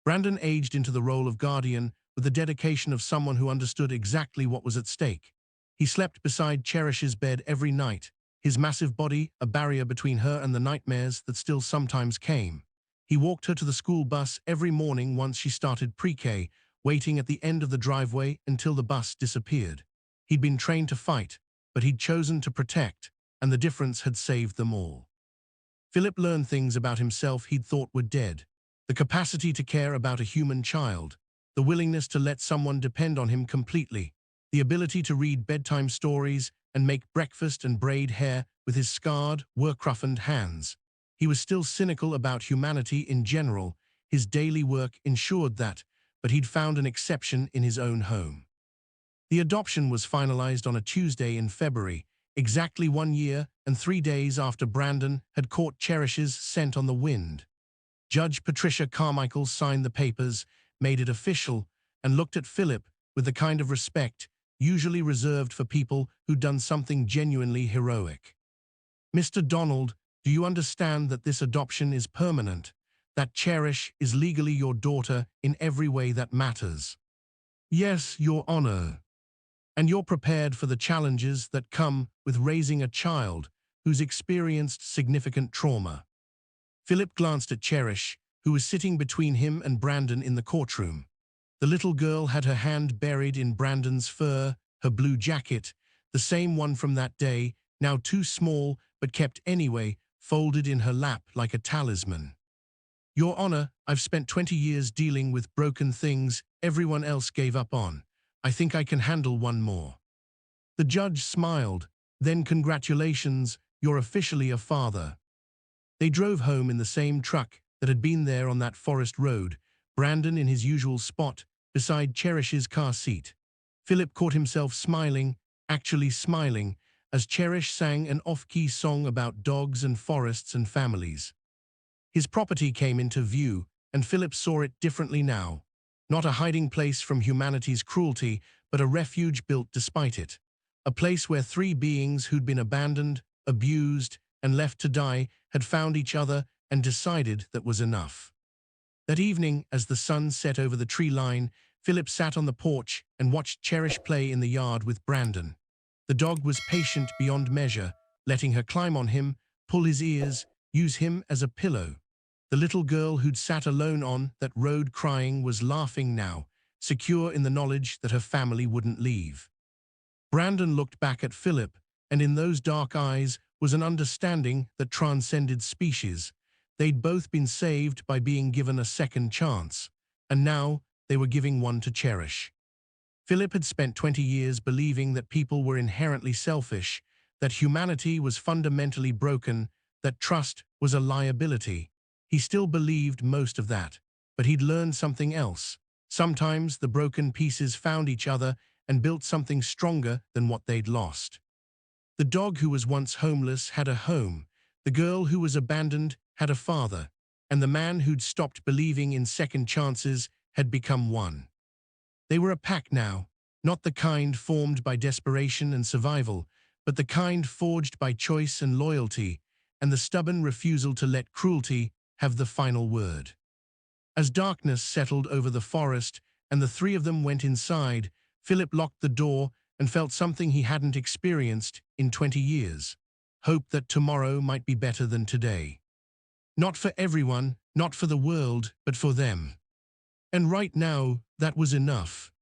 Brandon aged into the role of guardian with the dedication of someone who understood exactly what was at stake. He slept beside Cherish's bed every night, his massive body a barrier between her and the nightmares that still sometimes came. He walked her to the school bus every morning once she started pre-K, waiting at the end of the driveway until the bus disappeared. He'd been trained to fight, but he'd chosen to protect, and the difference had saved them all. Philip learned things about himself he'd thought were dead: the capacity to care about a human child, the willingness to let someone depend on him completely, the ability to read bedtime stories and make breakfast and braid hair with his scarred, work-roughened hands. He was still cynical about humanity in general. His daily work ensured that, but he'd found an exception in his own home. The adoption was finalized on a Tuesday in February, exactly 1 year and 3 days after Brandon had caught Cherish's scent on the wind. Judge Patricia Carmichael signed the papers, made it official, and looked at Philip with the kind of respect usually reserved for people who'd done something genuinely heroic. "Mr. Donald, do you understand that this adoption is permanent? That Cherish is legally your daughter in every way that matters?" "Yes, Your Honor." and you're prepared for the challenges that come with raising a child who's experienced significant trauma. Philip glanced at Cherish, who was sitting between him and Brandon in the courtroom. The little girl had her hand buried in Brandon's fur, her blue jacket, the same one from that day, now too small but kept anyway, folded in her lap like a talisman. Your Honor, I've spent 20 years dealing with broken things everyone else gave up on. I think I can handle one more. The judge smiled. Then congratulations, you're officially a father. They drove home in the same truck that had been there on that forest road, Brandon in his usual spot, beside Cherish's car seat. Philip caught himself smiling, actually smiling, as Cherish sang an off-key song about dogs and forests and families. His property came into view, and Philip saw it differently now. Not a hiding place from humanity's cruelty, but a refuge built despite it. A place where three beings who'd been abandoned, abused, and left to die had found each other and decided that was enough. That evening, as the sun set over the tree line, Philip sat on the porch and watched Cherish play in the yard with Brandon. The dog was patient beyond measure, letting her climb on him, pull his ears, use him as a pillow. The little girl who'd sat alone on that road crying was laughing now, secure in the knowledge that her family wouldn't leave. Brandon looked back at Philip, and in those dark eyes was an understanding that transcended species. They'd both been saved by being given a second chance, and now they were giving one to Cherish. Philip had spent 20 years believing that people were inherently selfish, that humanity was fundamentally broken, that trust was a liability. He still believed most of that, but he'd learned something else. Sometimes the broken pieces found each other and built something stronger than what they'd lost. The dog who was once homeless had a home, the girl who was abandoned had a father, and the man who'd stopped believing in second chances had become one. They were a pack now, not the kind formed by desperation and survival, but the kind forged by choice and loyalty, and the stubborn refusal to let cruelty have the final word. As darkness settled over the forest and the three of them went inside, Philip locked the door and felt something he hadn't experienced in 20 years. Hope that tomorrow might be better than today. Not for everyone, not for the world, but for them. And right now, that was enough.